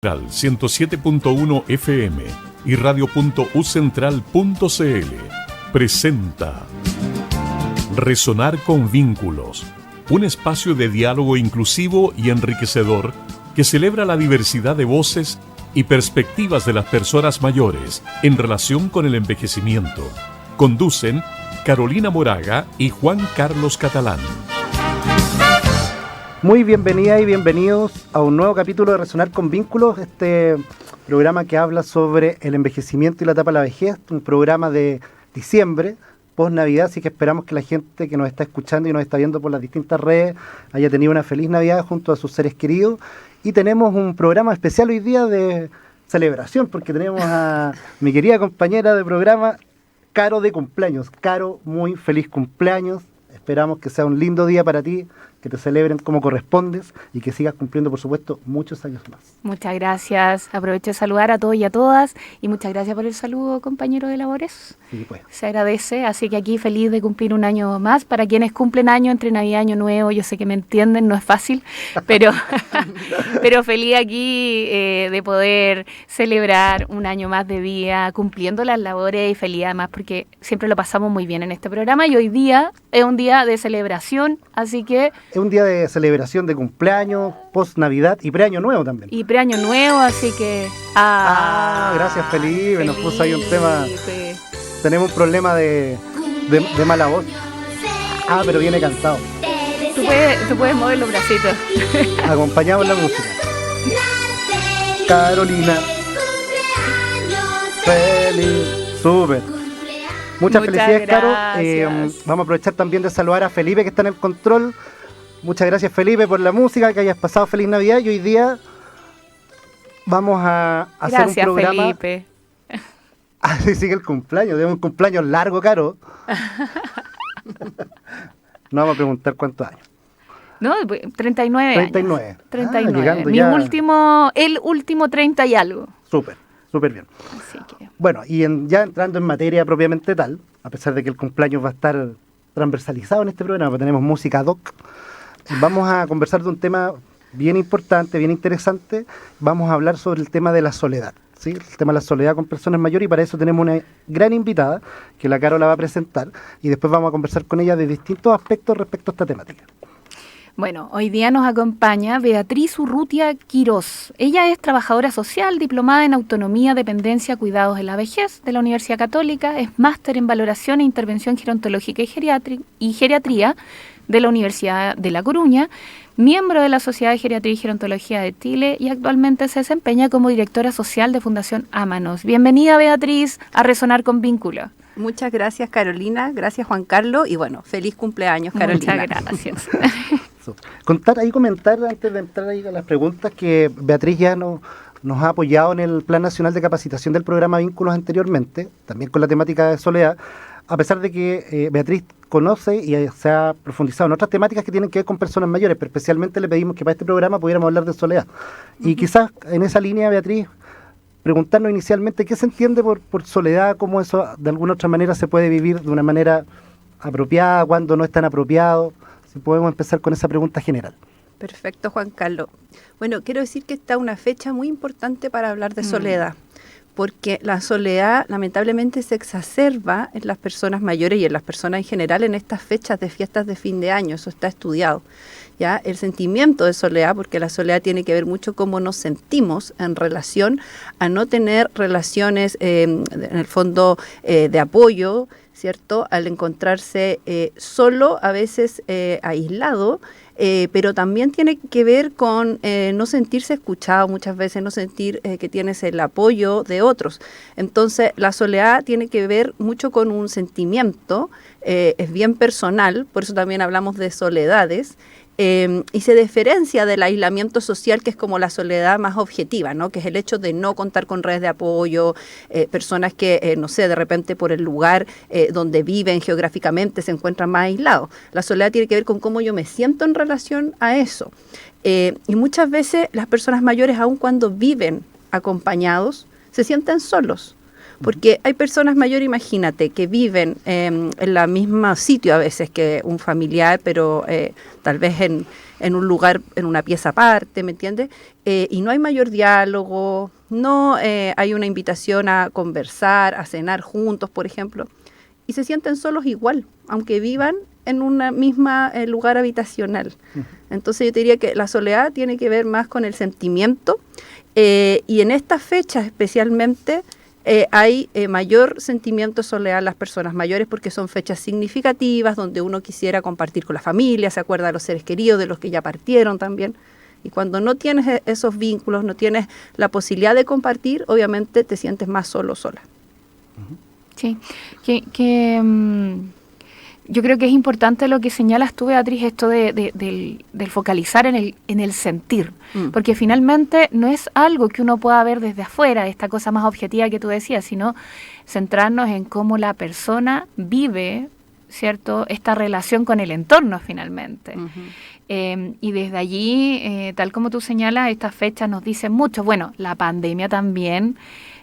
Central 107.1 FM y radio.ucentral.cl presenta Resonar con Vínculos, un espacio de diálogo inclusivo y enriquecedor que celebra la diversidad de voces y perspectivas de las personas mayores en relación con el envejecimiento. Conducen Carolina Moraga y Juan Carlos Catalán. Muy bienvenidas y bienvenidos a un nuevo capítulo de Resonar con Vínculos, este programa que habla sobre el envejecimiento y la etapa de la vejez, un programa de diciembre, post Navidad, así que esperamos que la gente que nos está escuchando y nos está viendo por las distintas redes haya tenido una feliz Navidad junto a sus seres queridos. Y tenemos un programa especial hoy día de celebración, porque tenemos a mi querida compañera de programa, Caro, de cumpleaños. Caro, muy feliz cumpleaños. Esperamos que sea un lindo día para ti, que te celebren como correspondes y que sigas cumpliendo, por supuesto, muchos años más. Muchas gracias. Aprovecho de saludar a todos y a todas y muchas gracias por el saludo, compañero de labores. Sí, pues. Se agradece, así que aquí feliz de cumplir un año más. Para quienes cumplen año entre Navidad y Año Nuevo, yo sé que me entienden, no es fácil, pero feliz aquí de poder celebrar un año más de vida, cumpliendo las labores y feliz además porque siempre lo pasamos muy bien en este programa y hoy día es un día de celebración, así que... Es un día de celebración de cumpleaños, post-Navidad y pre-Año Nuevo también. Y pre-Año Nuevo, así que... Gracias Felipe, nos puso ahí un tema... Tenemos un problema de mala voz. Pero viene cantado. Tú puedes mover los bracitos. Acompañamos la música. Carolina. Feliz. Súper. Muchas felicidades, Caro. Vamos a aprovechar también de saludar a Felipe, que está en el control. Muchas gracias, Felipe, por la música, que hayas pasado feliz Navidad. Y hoy día vamos a hacer un programa. Gracias, Felipe. Así sigue el cumpleaños. Tenemos un cumpleaños largo, Caro. No vamos a preguntar cuántos años. No, 39 años. 39. El último 30 y algo. Súper bien. Así que... Bueno, y ya entrando en materia propiamente tal, a pesar de que el cumpleaños va a estar transversalizado en este programa, porque tenemos música doc, vamos a conversar de un tema bien importante, bien interesante. Vamos a hablar sobre el tema de la soledad, ¿sí? El tema de la soledad con personas mayores, y para eso tenemos una gran invitada, que la Caro la va a presentar, y después vamos a conversar con ella de distintos aspectos respecto a esta temática. Bueno, hoy día nos acompaña Beatriz Urrutia Quirós. Ella es trabajadora social, diplomada en autonomía, dependencia, cuidados de la vejez de la Universidad Católica, es máster en valoración e intervención gerontológica y geriatría de la Universidad de La Coruña, miembro de la Sociedad de Geriatría y Gerontología de Chile y actualmente se desempeña como directora social de Fundación Ámanos. Bienvenida, Beatriz, a Resonar con Vínculos. Muchas gracias, Carolina. Gracias, Juan Carlos. Y bueno, feliz cumpleaños, Carolina. Muchas gracias. Comentar antes de entrar ahí a las preguntas, que Beatriz ya nos ha apoyado en el Plan Nacional de Capacitación del programa Vínculos anteriormente, también con la temática de soledad, a pesar de que Beatriz conoce y se ha profundizado en otras temáticas que tienen que ver con personas mayores, pero especialmente le pedimos que para este programa pudiéramos hablar de soledad. Y quizás en esa línea, Beatriz, preguntarnos inicialmente qué se entiende por soledad, cómo eso de alguna otra manera se puede vivir de una manera apropiada, cuando no es tan apropiado. Si podemos empezar con esa pregunta general. Perfecto, Juan Carlos. Bueno, quiero decir que está una fecha muy importante para hablar de soledad, porque la soledad lamentablemente se exacerba en las personas mayores y en las personas en general en estas fechas de fiestas de fin de año. Eso está estudiado. ¿Ya? El sentimiento de soledad, porque la soledad tiene que ver mucho cómo nos sentimos en relación a no tener relaciones, en el fondo, de apoyo, ¿cierto? Al encontrarse solo, a veces aislado, pero también tiene que ver con no sentirse escuchado muchas veces, no sentir que tienes el apoyo de otros. Entonces, la soledad tiene que ver mucho con un sentimiento, es bien personal, por eso también hablamos de soledades, y se diferencia del aislamiento social, que es como la soledad más objetiva, ¿no? Que es el hecho de no contar con redes de apoyo, personas que, no sé, de repente por el lugar donde viven geográficamente se encuentran más aislados. La soledad tiene que ver con cómo yo me siento en relación a eso. Y muchas veces las personas mayores, aun cuando viven acompañados, se sienten solos. Porque hay personas mayores, imagínate, que viven en el mismo sitio a veces que un familiar, pero tal vez en en un lugar, en una pieza aparte, ¿me entiendes? Y no hay mayor diálogo, no hay una invitación a conversar, a cenar juntos, por ejemplo, y se sienten solos igual, aunque vivan en una misma lugar habitacional. Entonces yo te diría que la soledad tiene que ver más con el sentimiento, y en estas fechas especialmente hay mayor sentimiento de soledad en las personas mayores porque son fechas significativas donde uno quisiera compartir con la familia, se acuerda de los seres queridos, de los que ya partieron también. Y cuando no tienes esos vínculos, no tienes la posibilidad de compartir, obviamente te sientes más solo o sola. Sí, yo creo que es importante lo que señalas tú, Beatriz, esto del focalizar en el sentir, porque finalmente no es algo que uno pueda ver desde afuera, esta cosa más objetiva que tú decías, sino centrarnos en cómo la persona vive, ¿cierto?, esta relación con el entorno finalmente. Y desde allí, tal como tú señalas, estas fechas nos dicen mucho. Bueno, la pandemia también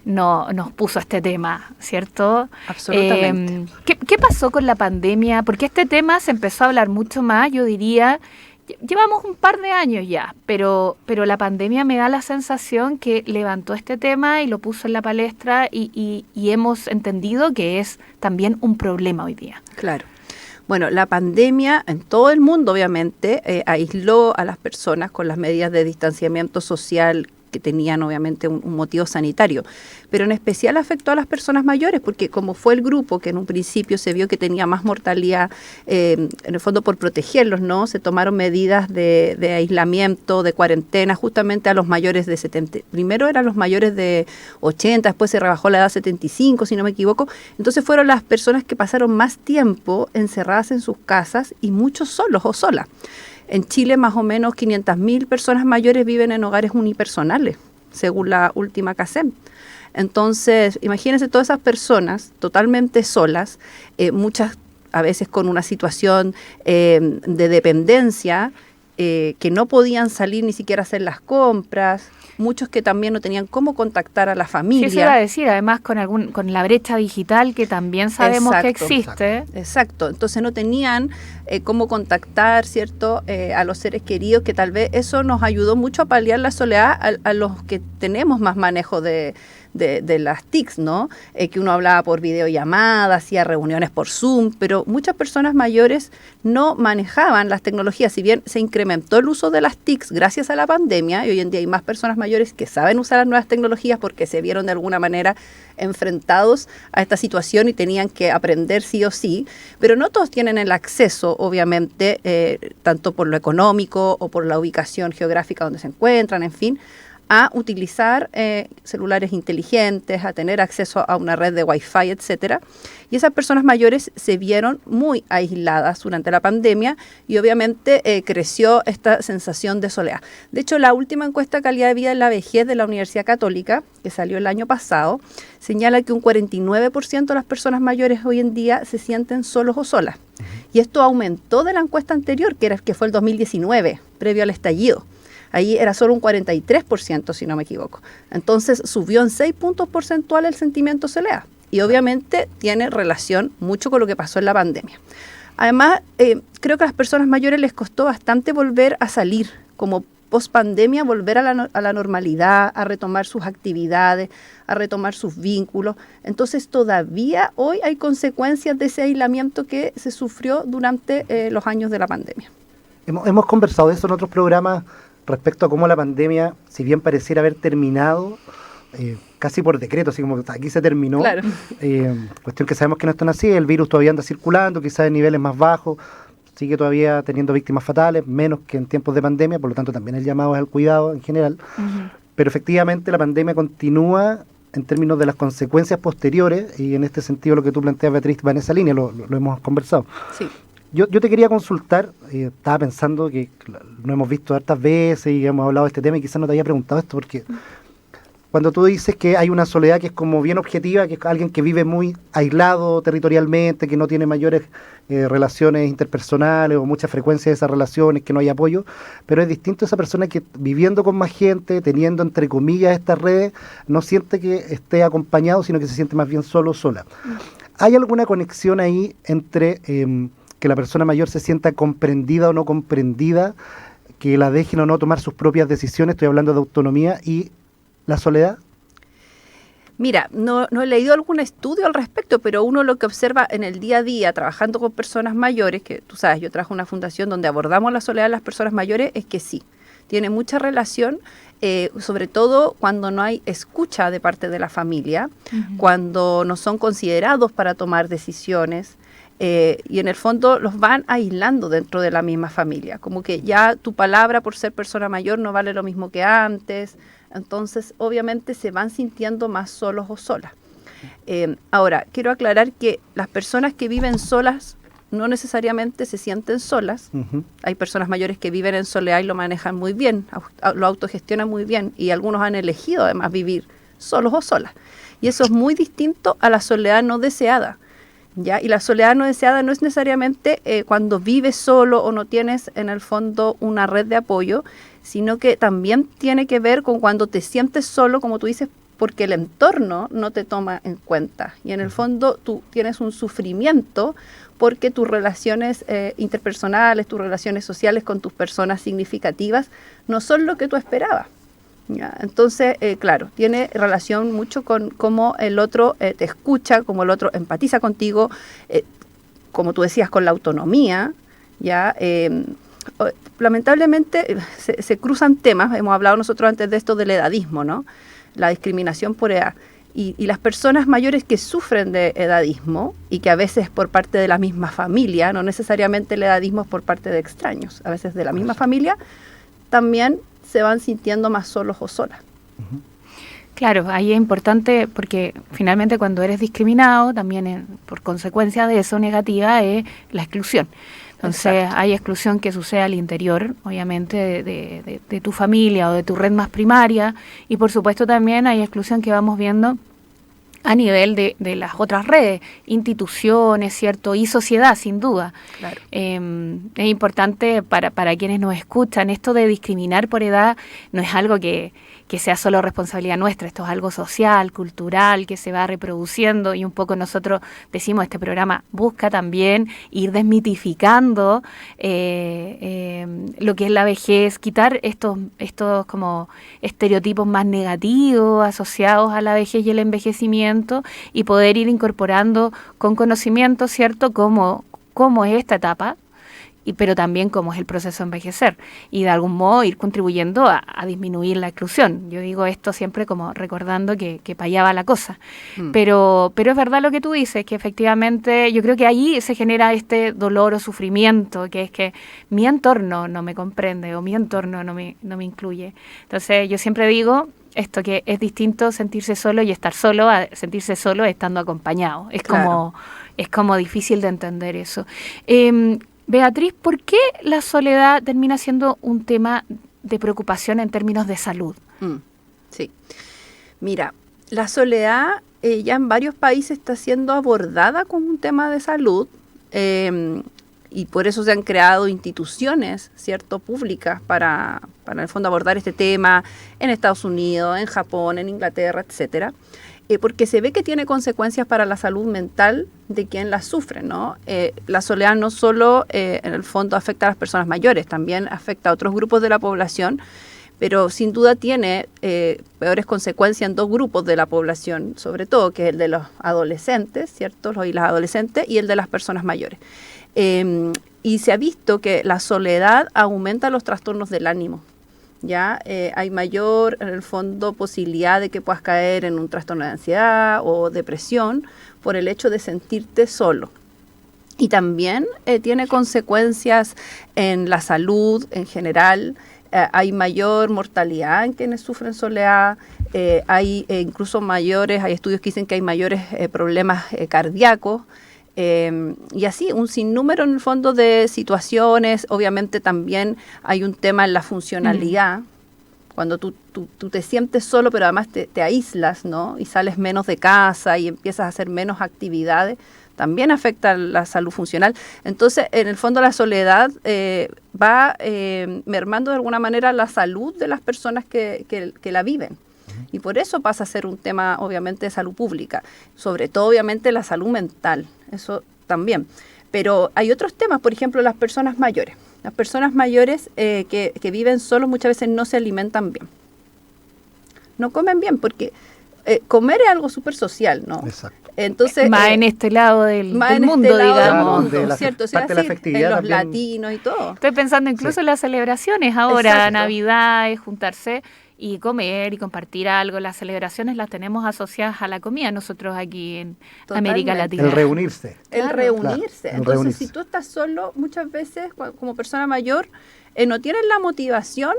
nos puso este tema, ¿cierto? Absolutamente. ¿Qué pasó con la pandemia? Porque este tema se empezó a hablar mucho más, yo diría, llevamos un par de años ya, pero la pandemia me da la sensación que levantó este tema y lo puso en la palestra y hemos entendido que es también un problema hoy día. Claro. Bueno, la pandemia en todo el mundo, obviamente, aisló a las personas con las medidas de distanciamiento social que tenían, obviamente, un motivo sanitario. Pero en especial afectó a las personas mayores, porque como fue el grupo que en un principio se vio que tenía más mortalidad, en el fondo por protegerlos, ¿no? Se tomaron medidas de aislamiento, de cuarentena, justamente a los mayores de 70. Primero eran los mayores de 80, después se rebajó la edad a 75, si no me equivoco. Entonces fueron las personas que pasaron más tiempo encerradas en sus casas y muchos solos o solas. En Chile, más o menos 500.000 personas mayores viven en hogares unipersonales, según la última CACEM. Entonces, imagínense todas esas personas totalmente solas, muchas a veces con una situación de dependencia, que no podían salir ni siquiera a hacer las compras, muchos que también no tenían cómo contactar a la familia. Sí, eso iba a decir, además con la brecha digital que también sabemos que existe. Exacto, entonces no tenían cómo contactar, ¿cierto?, a los seres queridos, que tal vez eso nos ayudó mucho a paliar la soledad a los que tenemos más manejo de las TICs, ¿no? Que uno hablaba por videollamada, hacía reuniones por Zoom, pero muchas personas mayores no manejaban las tecnologías. Si bien se incrementó el uso de las TICs gracias a la pandemia, y hoy en día hay más personas mayores que saben usar las nuevas tecnologías porque se vieron de alguna manera enfrentados a esta situación y tenían que aprender sí o sí, pero no todos tienen el acceso, obviamente, tanto por lo económico o por la ubicación geográfica donde se encuentran, en fin, a utilizar celulares inteligentes, a tener acceso a una red de Wi-Fi, etcétera. Y esas personas mayores se vieron muy aisladas durante la pandemia y obviamente creció esta sensación de soledad. De hecho, la última encuesta de calidad de vida en la vejez de la Universidad Católica, que salió el año pasado, señala que un 49% de las personas mayores hoy en día se sienten solos o solas. Y esto aumentó de la encuesta anterior, que fue el 2019, previo al estallido. Ahí era solo un 43%, si no me equivoco. Entonces subió en 6 puntos porcentuales el sentimiento de soledad. Y obviamente tiene relación mucho con lo que pasó en la pandemia. Además, creo que a las personas mayores les costó bastante volver a salir, como post-pandemia, volver a la normalidad, a retomar sus actividades, a retomar sus vínculos. Entonces todavía hoy hay consecuencias de ese aislamiento que se sufrió durante los años de la pandemia. Hemos conversado de eso en otros programas, respecto a cómo la pandemia, si bien pareciera haber terminado, casi por decreto, así como aquí se terminó, claro. Cuestión que sabemos que no es tan así, el virus todavía anda circulando, quizás en niveles más bajos, sigue todavía teniendo víctimas fatales, menos que en tiempos de pandemia, por lo tanto también el llamado es al cuidado en general, pero efectivamente la pandemia continúa en términos de las consecuencias posteriores, y en este sentido lo que tú planteas, Beatriz, va en esa línea, lo hemos conversado. Sí. Yo te quería consultar, estaba pensando que lo hemos visto hartas veces y hemos hablado de este tema y quizás no te había preguntado esto, porque cuando tú dices que hay una soledad que es como bien objetiva, que es alguien que vive muy aislado territorialmente, que no tiene mayores relaciones interpersonales o mucha frecuencia de esas relaciones, que no hay apoyo, pero es distinto a esa persona que viviendo con más gente, teniendo entre comillas estas redes, no siente que esté acompañado, sino que se siente más bien solo o sola. ¿Hay alguna conexión ahí entre que la persona mayor se sienta comprendida o no comprendida, que la dejen o no tomar sus propias decisiones? Estoy hablando de autonomía y la soledad. Mira, no he leído algún estudio al respecto, pero uno lo que observa en el día a día, trabajando con personas mayores, que tú sabes, yo trabajo en una fundación donde abordamos la soledad de las personas mayores, es que sí, tiene mucha relación, sobre todo cuando no hay escucha de parte de la familia, cuando no son considerados para tomar decisiones, y en el fondo los van aislando dentro de la misma familia, como que ya tu palabra por ser persona mayor no vale lo mismo que antes. Entonces, obviamente, se van sintiendo más solos o solas. Ahora, quiero aclarar que las personas que viven solas no necesariamente se sienten solas. Hay personas mayores que viven en soledad y lo manejan muy bien, lo autogestionan muy bien, y algunos han elegido además vivir solos o solas. Y eso es muy distinto a la soledad no deseada, ¿ya? Y la soledad no deseada no es necesariamente cuando vives solo o no tienes en el fondo una red de apoyo, sino que también tiene que ver con cuando te sientes solo, como tú dices, porque el entorno no te toma en cuenta. Y en el fondo tú tienes un sufrimiento porque tus relaciones interpersonales, tus relaciones sociales con tus personas significativas no son lo que tú esperabas, ¿ya? Entonces, claro, tiene relación mucho con cómo el otro te escucha, cómo el otro empatiza contigo, como tú decías, con la autonomía, ¿ya? Lamentablemente se cruzan temas, hemos hablado nosotros antes de esto del edadismo, ¿no? La discriminación por edad. Y las personas mayores que sufren de edadismo, y que a veces por parte de la misma familia, no necesariamente el edadismo es por parte de extraños, a veces de la misma familia, también se van sintiendo más solos o solas. Claro, ahí es importante porque finalmente cuando eres discriminado, también por consecuencia de eso negativa es la exclusión. Entonces exacto, hay exclusión que sucede al interior, obviamente, de tu familia o de tu red más primaria, y por supuesto también hay exclusión que vamos viendo a nivel de las otras redes, instituciones, ¿cierto? Y sociedad, sin duda. Claro. Es importante para quienes nos escuchan, esto de discriminar por edad no es algo que sea solo responsabilidad nuestra, esto es algo social, cultural, que se va reproduciendo, y un poco nosotros decimos, este programa busca también ir desmitificando lo que es la vejez, quitar estos como estereotipos más negativos asociados a la vejez y el envejecimiento, y poder ir incorporando con conocimiento, ¿cierto?, cómo es esta etapa, pero también cómo es el proceso de envejecer, y de algún modo ir contribuyendo a disminuir la exclusión. Yo digo esto siempre como recordando que para allá va la cosa. Pero es verdad lo que tú dices, que efectivamente yo creo que ahí se genera este dolor o sufrimiento, que es que mi entorno no me comprende o mi entorno no me incluye. Entonces yo siempre digo esto, que es distinto sentirse solo y estar solo a sentirse solo estando acompañado. Es claro, como difícil de entender eso. Beatriz, ¿por qué la soledad termina siendo un tema de preocupación en términos de salud? Sí. Mira, la soledad ya en varios países está siendo abordada como un tema de salud, y por eso se han creado instituciones, ¿cierto?, públicas para en el fondo abordar este tema en Estados Unidos, en Japón, en Inglaterra, etcétera. Porque se ve que tiene consecuencias para la salud mental de quien la sufre, ¿no? La soledad no solo en el fondo afecta a las personas mayores, también afecta a otros grupos de la población, pero sin duda tiene peores consecuencias en dos grupos de la población, sobre todo, que es el de los adolescentes, ¿cierto?, los y las adolescentes, y el de las personas mayores. Y se ha visto que la soledad aumenta los trastornos del ánimo. Ya hay mayor, en el fondo, posibilidad de que puedas caer en un trastorno de ansiedad o depresión por el hecho de sentirte solo. Y también tiene consecuencias en la salud en general. Hay mayor mortalidad en quienes sufren soledad. Hay incluso hay estudios que dicen que hay mayores problemas cardíacos. Y así, un sinnúmero en el fondo de situaciones. Obviamente también hay un tema en la funcionalidad, cuando tú te sientes solo, pero además te aíslas, ¿no? Y sales menos de casa y empiezas a hacer menos actividades, también afecta la salud funcional. Entonces, en el fondo la soledad va mermando de alguna manera la salud de las personas que la viven. Y por eso pasa a ser un tema, obviamente, de salud pública, sobre todo, obviamente, la salud mental, eso también. Pero hay otros temas, por ejemplo, las personas mayores. Las personas mayores que viven solos muchas veces no se alimentan bien. No comen bien porque comer es algo súper social, ¿no? Exacto. Entonces, más en este lado del mundo, este lado digamos. del mundo, ¿cierto? O sea, parte de la así, festividad en los también. latinos y todo. Estoy pensando incluso en las celebraciones ahora, Exacto. Navidad, es juntarse y comer y compartir algo. Las celebraciones las tenemos asociadas a la comida nosotros aquí en América Totalmente. Latina. El reunirse. El Claro. reunirse. Claro, el Entonces, reunirse. si tú estás solo, muchas veces, como persona mayor, no tienes la motivación,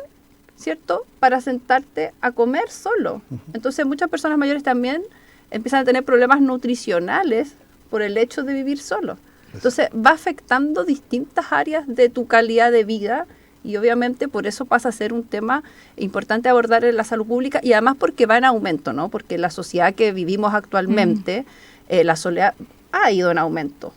¿cierto?, para sentarte a comer solo. Entonces, muchas personas mayores también empiezan a tener problemas nutricionales por el hecho de vivir solo. Entonces, va afectando distintas áreas de tu calidad de vida y obviamente por eso pasa a ser un tema importante abordar en la salud pública y además porque va en aumento, ¿no? Porque en la sociedad que vivimos actualmente, la soledad ha ido en aumento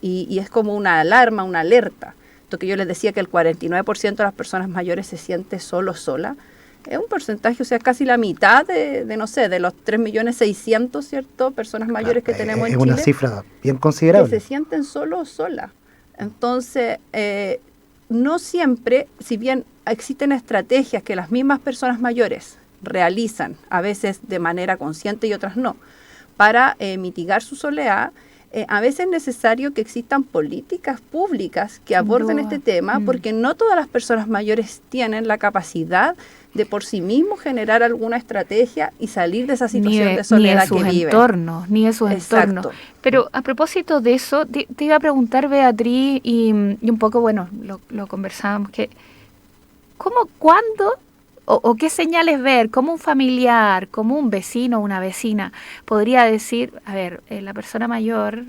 y es como una alarma, una alerta. Esto que yo les decía que el 49% de las personas mayores se siente solo o sola, es un porcentaje, o sea, casi la mitad de no sé, de los 3.600.000, ¿cierto?, personas mayores que tenemos en es Chile. una cifra bien Que considerable. se sienten solo o sola. Entonces, no siempre, si bien existen estrategias que las mismas personas mayores realizan, a veces de manera consciente y otras no, para mitigar su soledad, a veces es necesario que existan políticas públicas que aborden este tema, porque no todas las personas mayores tienen la capacidad de por sí mismos generar alguna estrategia y salir de esa situación de soledad que viven. Ni de sus entornos. Pero a propósito de eso, te iba a preguntar, Beatriz, y un poco, bueno, lo conversábamos, que ¿cómo, cuándo o qué señales ver, como un familiar, como un vecino o una vecina podría decir, a ver, la persona mayor,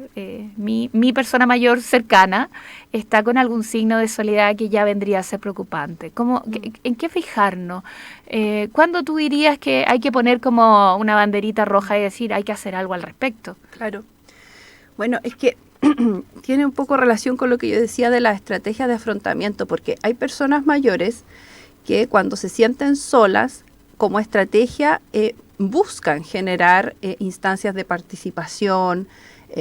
mi persona mayor cercana está con algún signo de soledad que ya vendría a ser preocupante? ¿En qué fijarnos? ¿Cuándo tú dirías que hay que poner como una banderita roja y decir hay que hacer algo al respecto? Claro. Bueno, es que tiene un poco relación con lo que yo decía de las estrategias de afrontamiento, porque hay personas mayores que cuando se sienten solas, como estrategia, buscan generar instancias de participación,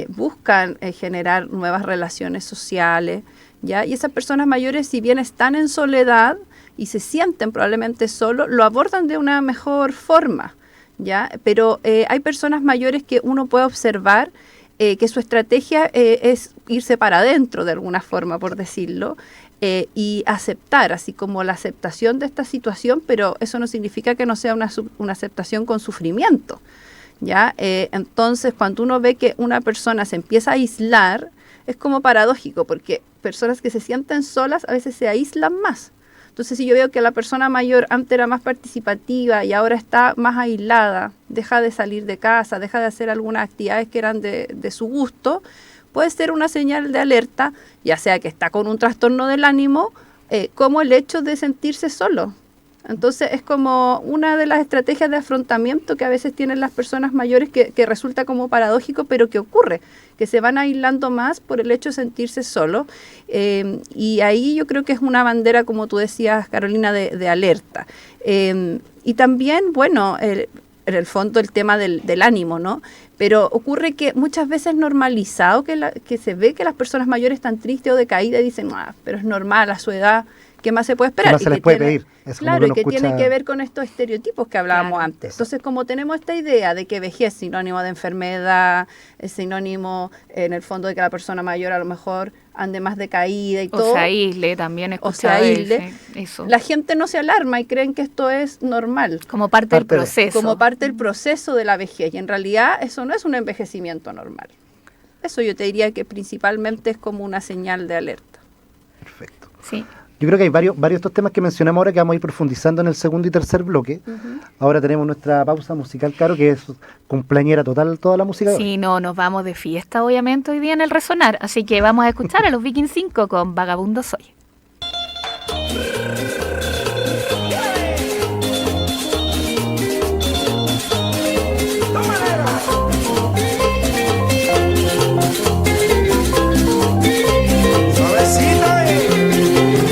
buscan generar nuevas relaciones sociales, ¿ya? Y esas personas mayores, si bien están en soledad y se sienten probablemente solos, lo abordan de una mejor forma, ¿ya? Pero hay personas mayores que uno puede observar que su estrategia es irse para adentro de alguna forma, por decirlo, y aceptar, así como la aceptación de esta situación, pero eso no significa que no sea una aceptación con sufrimiento, ¿ya? Entonces, cuando uno ve que una persona se empieza a aislar, es como paradójico, porque personas que se sienten solas a veces se aíslan más. Entonces, si yo veo que la persona mayor antes era más participativa y ahora está más aislada, deja de salir de casa, deja de hacer algunas actividades que eran de su gusto, puede ser una señal de alerta, ya sea que está con un trastorno del ánimo, como el hecho de sentirse solo. Entonces es como una de las estrategias de afrontamiento que a veces tienen las personas mayores que resulta como paradójico, pero que ocurre, que se van aislando más por el hecho de sentirse solo. Y ahí yo creo que es una bandera, como tú decías, Carolina, de alerta. Y también, bueno, en el fondo el tema del ánimo, ¿no? Pero ocurre que muchas veces es normalizado que se ve que las personas mayores están tristes o decaídas y dicen, pero es normal a su edad, ¿qué más se puede esperar? ¿Qué más se les puede pedir? Claro, y que tiene que ver con estos estereotipos que hablábamos antes. Entonces, como tenemos esta idea de que vejez es sinónimo de enfermedad, es sinónimo, en el fondo, de que la persona mayor a lo mejor ande más decaída y todo. O se aísle, también eso. La gente no se alarma y creen que esto es normal. Como parte del proceso. Como parte del proceso de la vejez. Y en realidad eso no es un envejecimiento normal. Eso yo te diría que principalmente es como una señal de alerta. Perfecto. Sí. Yo creo que hay varios de estos temas que mencionamos ahora que vamos a ir profundizando en el segundo y tercer bloque. Ahora tenemos nuestra pausa musical, Caro, que es cumpleañera total toda la música. Sí, no, nos vamos de fiesta obviamente hoy día en el Resonar, así que vamos a escuchar a los Vikings 5 con Vagabundo Soy.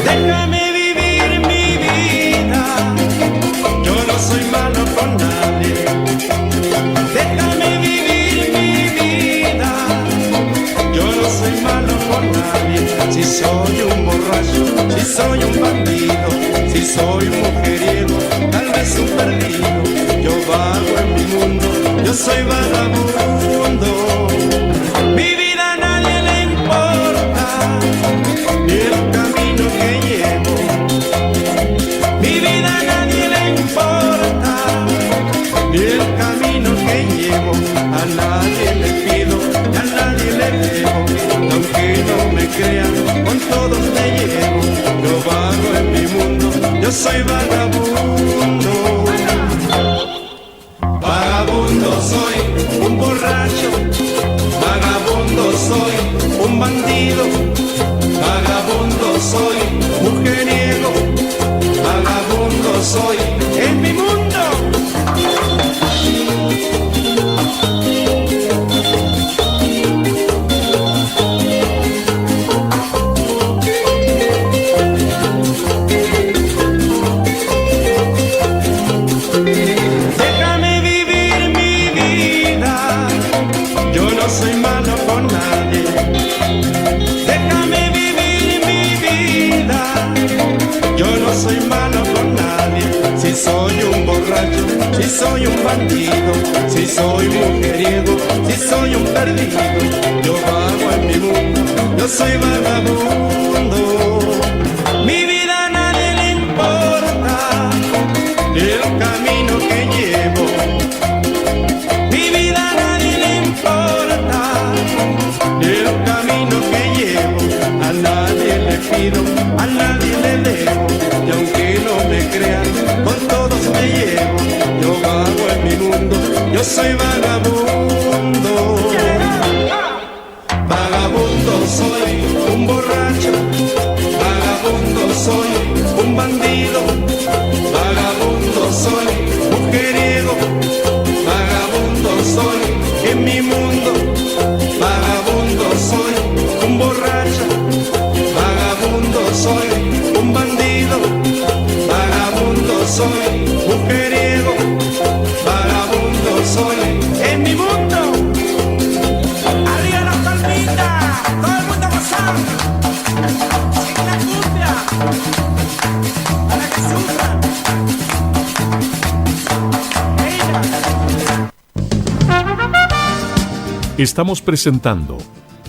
Déjame vivir mi vida, yo no soy malo con nadie. Déjame vivir mi vida, yo no soy malo con nadie. Si soy un borracho, si mundo, yo soy vagabundo. Mi vida a nadie le importa, ni el camino que llevo. Mi vida a nadie le importa, ni el camino que llevo. A nadie le pido, a nadie le debo. Aunque no me crean, con todos me llevo. Yo vago en mi mundo, yo soy vagabundo. Vagabundo soy, un borracho. Vagabundo soy, un bandido. Vagabundo soy, mujeriego. Vagabundo soy, en mi mundo. Déjame vivir mi vida, yo no soy malo con nadie. Déjame vivir mi vida, yo no soy malo con nadie. Si soy un borracho, si soy un bandido, si soy mujeriego, si soy un perdido, yo vago en mi mundo, yo soy vagabundo. Mi vida a nadie le importa, ni el camino que llevo. Mi vida a nadie le importa, ni el camino que llevo. A nadie le pido, a nadie le debo. Y aunque no me crean, con todos me llevo. Yo vago en mi mundo, yo soy vagabundo. Vagabundo soy, un borracho. Vagabundo soy, un bandido. Vagabundo soy, mujeriego. Vagabundo soy, en mi mundo. Vagabundo soy, un borracho. Vagabundo soy, un bandido. Vagabundo soy, mujeriego. Vagabundo soy, en mi mundo. Arriba las palmitas, todo el mundo gozando. Sigue la cumbia, para que sufran. Estamos presentando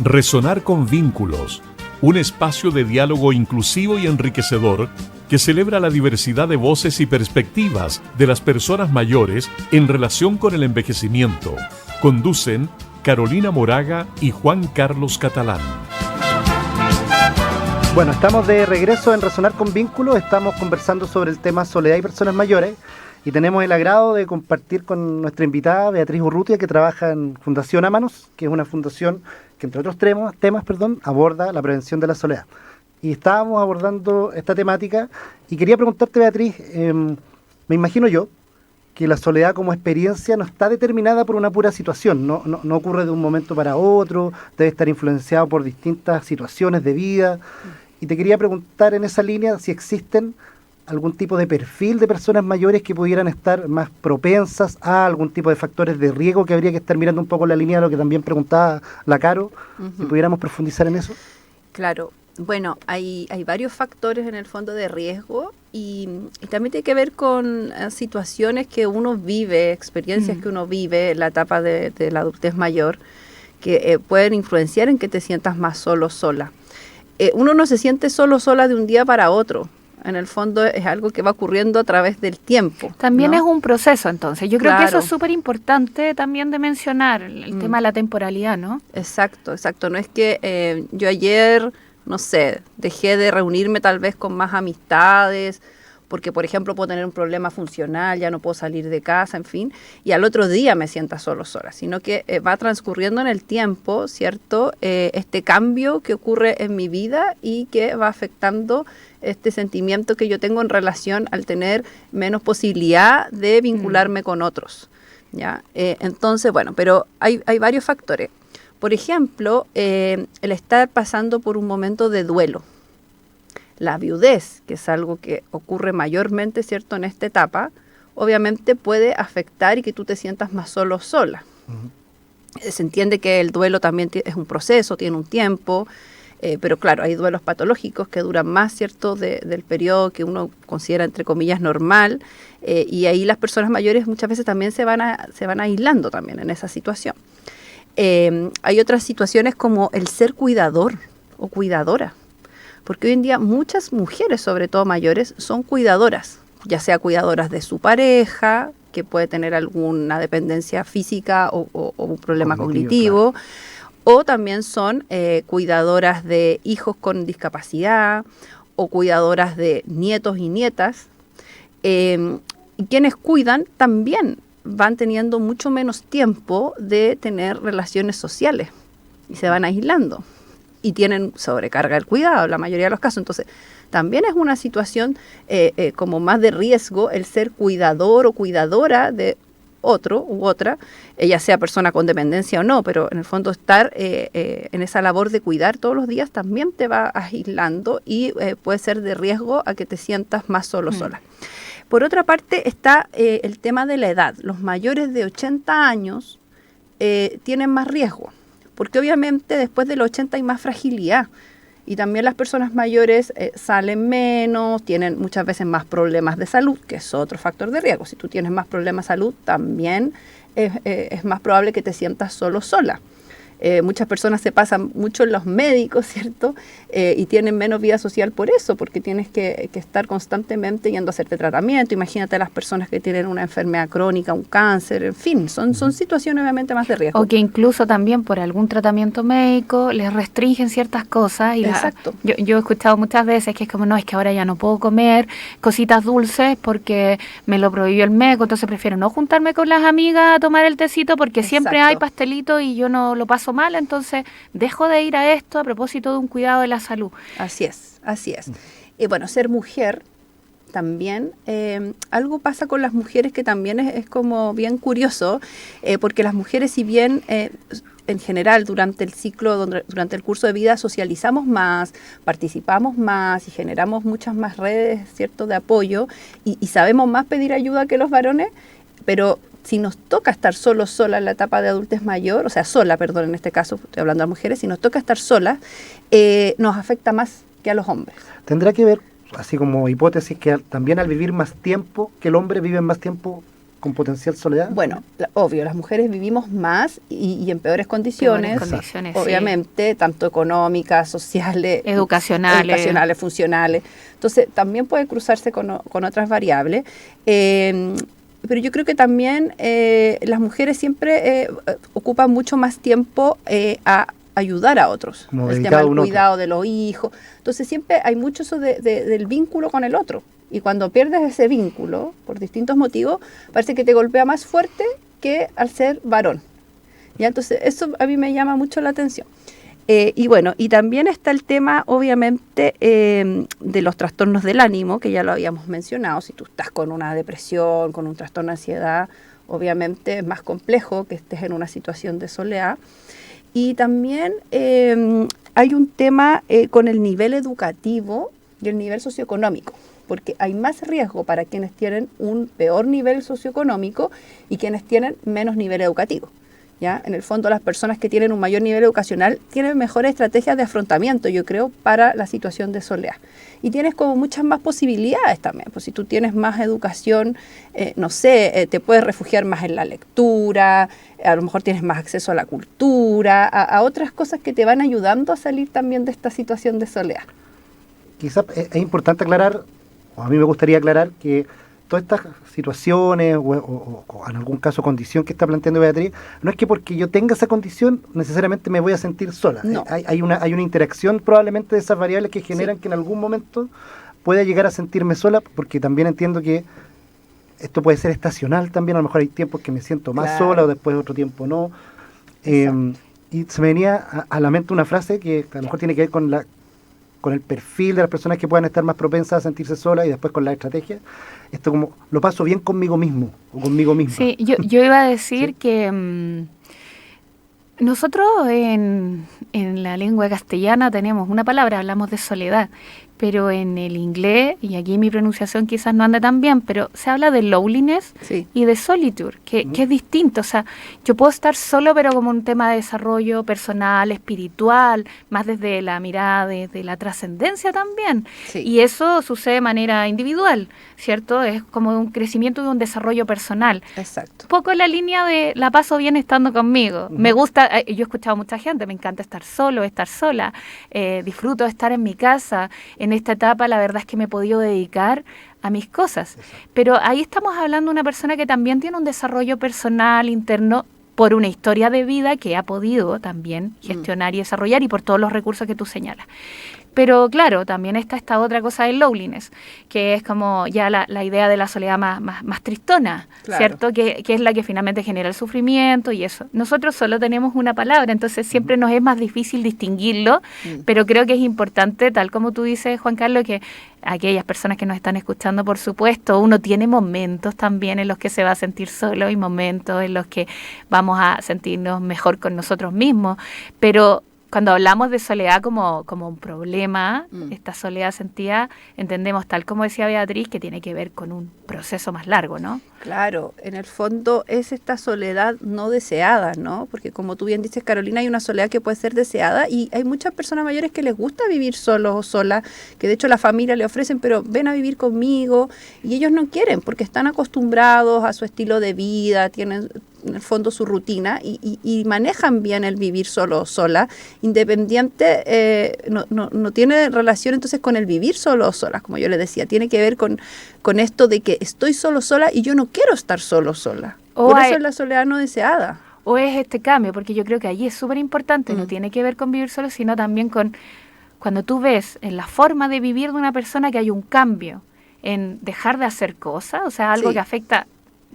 Resonar con Vínculos, un espacio de diálogo inclusivo y enriquecedor que celebra la diversidad de voces y perspectivas de las personas mayores en relación con el envejecimiento. Conducen Carolina Moraga y Juan Carlos Catalán. Bueno, estamos de regreso en Resonar con Vínculos, estamos conversando sobre el tema soledad y personas mayores y tenemos el agrado de compartir con nuestra invitada Beatriz Urrutia, que trabaja en Fundación Ámanos, que es una fundación que entre otros temas, aborda la prevención de la soledad. Y estábamos abordando esta temática y quería preguntarte, Beatriz, me imagino yo que la soledad como experiencia no está determinada por una pura situación, no ocurre de un momento para otro, debe estar influenciado por distintas situaciones de vida. Y te quería preguntar en esa línea si existen algún tipo de perfil de personas mayores que pudieran estar más propensas a algún tipo de factores de riesgo que habría que estar mirando un poco la línea de lo que también preguntaba la Caro, si pudiéramos profundizar en eso. Claro, bueno, hay varios factores en el fondo de riesgo y también tiene que ver con situaciones que uno vive, experiencias que uno vive en la etapa de la adultez mayor, que pueden influenciar en que te sientas más solo, sola. Uno no se siente solo, sola de un día para otro. En el fondo es algo que va ocurriendo a través del tiempo. También ¿no? es un proceso, entonces. Yo creo que eso Claro. es súper importante también de mencionar, el tema de la temporalidad, ¿no? Exacto. No es que yo ayer, no sé, dejé de reunirme tal vez con más amistades, porque por ejemplo puedo tener un problema funcional, ya no puedo salir de casa, en fin, y al otro día me sienta solo, sola, sino que va transcurriendo en el tiempo, ¿cierto? Este cambio que ocurre en mi vida y que va afectando este sentimiento que yo tengo en relación al tener menos posibilidad de vincularme con otros, ¿ya? Entonces, bueno, pero hay varios factores. Por ejemplo, el estar pasando por un momento de duelo. La viudez, que es algo que ocurre mayormente, ¿cierto?, en esta etapa, obviamente puede afectar y que tú te sientas más solo, sola. Se entiende que el duelo también es un proceso, tiene un tiempo. Pero claro, hay duelos patológicos que duran más, ¿cierto?, del periodo que uno considera, entre comillas, normal, y ahí las personas mayores muchas veces también se van aislando también en esa situación. Hay otras situaciones como el ser cuidador o cuidadora, porque hoy en día muchas mujeres, sobre todo mayores, son cuidadoras, ya sea cuidadoras de su pareja, que puede tener alguna dependencia física o un problema cognitivo, claro. O también son cuidadoras de hijos con discapacidad o cuidadoras de nietos y nietas. Y quienes cuidan también van teniendo mucho menos tiempo de tener relaciones sociales y se van aislando y tienen sobrecarga del cuidado en la mayoría de los casos. Entonces, también es una situación como más de riesgo el ser cuidador o cuidadora de otro u otra, ya sea persona con dependencia o no, pero en el fondo estar en esa labor de cuidar todos los días también te va aislando y puede ser de riesgo a que te sientas más solo sola. Por otra parte está el tema de la edad. Los mayores de 80 años tienen más riesgo, porque obviamente después de los 80 hay más fragilidad. Y también las personas mayores salen menos, tienen muchas veces más problemas de salud, que es otro factor de riesgo. Si tú tienes más problemas de salud, también es más probable que te sientas sola. Muchas personas se pasan mucho en los médicos, ¿cierto? Y tienen menos vida social por eso, porque tienes que estar constantemente yendo a hacerte tratamiento. Imagínate a las personas que tienen una enfermedad crónica, un cáncer, en fin, son situaciones obviamente más de riesgo. O que incluso también por algún tratamiento médico les restringen ciertas cosas. Y exacto. Yo he escuchado muchas veces que es como, no, es que ahora ya no puedo comer cositas dulces porque me lo prohibió el médico, entonces prefiero no juntarme con las amigas a tomar el tecito porque exacto. Siempre hay pastelito y yo no lo paso mal, entonces dejo de ir a esto a propósito de un cuidado de la salud. Así es. Y bueno, ser mujer también, algo pasa con las mujeres que también es como bien curioso, porque las mujeres, si bien en general durante el ciclo, durante el curso de vida socializamos más, participamos más y generamos muchas más redes, ¿cierto?, de apoyo y sabemos más pedir ayuda que los varones, pero si nos toca estar sola en la etapa de adultez mayor, o sea, en este caso estoy hablando de mujeres, si nos toca estar solas, nos afecta más que a los hombres. ¿Tendrá que ver, así como hipótesis, que también al vivir más tiempo, que el hombre vive más tiempo con potencial soledad? Bueno, obvio, las mujeres vivimos más y en peores condiciones, obviamente, sí. Tanto económicas, sociales, educacionales, funcionales. Entonces, también puede cruzarse con otras variables. Pero yo creo que también las mujeres siempre ocupan mucho más tiempo a ayudar a otros. Como el tema del cuidado de los hijos. Entonces siempre hay mucho eso del vínculo con el otro. Y cuando pierdes ese vínculo, por distintos motivos, parece que te golpea más fuerte que al ser varón. ¿Ya? Entonces eso a mí me llama mucho la atención. Y bueno, y también está el tema, obviamente, de los trastornos del ánimo, que ya lo habíamos mencionado. Si tú estás con una depresión, con un trastorno de ansiedad, obviamente es más complejo que estés en una situación de soledad. Y también hay un tema con el nivel educativo y el nivel socioeconómico, porque hay más riesgo para quienes tienen un peor nivel socioeconómico y quienes tienen menos nivel educativo. ¿Ya? En el fondo, las personas que tienen un mayor nivel educacional tienen mejores estrategias de afrontamiento, yo creo, para la situación de soledad. Y tienes como muchas más posibilidades también. Pues si tú tienes más educación, te puedes refugiar más en la lectura, a lo mejor tienes más acceso a la cultura, a otras cosas que te van ayudando a salir también de esta situación de soledad. Quizás es importante aclarar, o a mí me gustaría aclarar, que todas estas situaciones o en algún caso condición que está planteando Beatriz, no es que porque yo tenga esa condición necesariamente me voy a sentir sola. No. Hay una interacción probablemente de esas variables que generan que en algún momento pueda llegar a sentirme sola, porque también entiendo que esto puede ser estacional también, a lo mejor hay tiempos que me siento más sola o después otro tiempo no. Y se me venía a la mente una frase que a lo mejor tiene que ver con el perfil de las personas que puedan estar más propensas a sentirse solas y después con la estrategia. Esto como, lo paso bien conmigo mismo o conmigo misma. Sí, yo iba a decir que nosotros en la lengua castellana tenemos una palabra, hablamos de soledad, pero en el inglés, y aquí mi pronunciación quizás no anda tan bien, pero se habla de loneliness Sí. y de solitude, que es distinto. O sea, yo puedo estar solo, pero como un tema de desarrollo personal, espiritual, más desde la mirada de la trascendencia también. Sí. Y eso sucede de manera individual, ¿cierto? Es como un crecimiento y un desarrollo personal. Exacto. Un poco en la línea de la paso bien estando conmigo. Me gusta, yo he escuchado a mucha gente, me encanta estar solo, estar sola, disfruto de estar en mi casa. En esta etapa la verdad es que me he podido dedicar a mis cosas. Pero ahí estamos hablando de una persona que también tiene un desarrollo personal interno por una historia de vida que ha podido también gestionar y desarrollar y por todos los recursos que tú señalas. Pero claro, también está esta otra cosa del loneliness, que es como ya la idea de la soledad más tristona, Claro. ¿cierto? Que es la que finalmente genera el sufrimiento y eso. Nosotros solo tenemos una palabra, entonces siempre nos es más difícil distinguirlo, pero creo que es importante, tal como tú dices, Juan Carlos, que aquellas personas que nos están escuchando, por supuesto, uno tiene momentos también en los que se va a sentir solo y momentos en los que vamos a sentirnos mejor con nosotros mismos, pero cuando hablamos de soledad como un problema, esta soledad sentida, entendemos, tal como decía Beatriz, que tiene que ver con un proceso más largo, ¿no? Claro, en el fondo es esta soledad no deseada, ¿no? Porque como tú bien dices, Carolina, hay una soledad que puede ser deseada y hay muchas personas mayores que les gusta vivir solos o solas, que de hecho la familia le ofrecen, pero ven a vivir conmigo, y ellos no quieren porque están acostumbrados a su estilo de vida, tienen en el fondo su rutina y manejan bien el vivir solo o sola, independiente, no tiene relación entonces con el vivir solo o sola, como yo les decía, tiene que ver con esto de que estoy solo sola y yo no quiero estar solo o sola. Por eso es la soledad no deseada. O es este cambio, porque yo creo que allí es súper importante, no tiene que ver con vivir solo, sino también con cuando tú ves en la forma de vivir de una persona que hay un cambio en dejar de hacer cosas, o sea, algo Sí. que afecta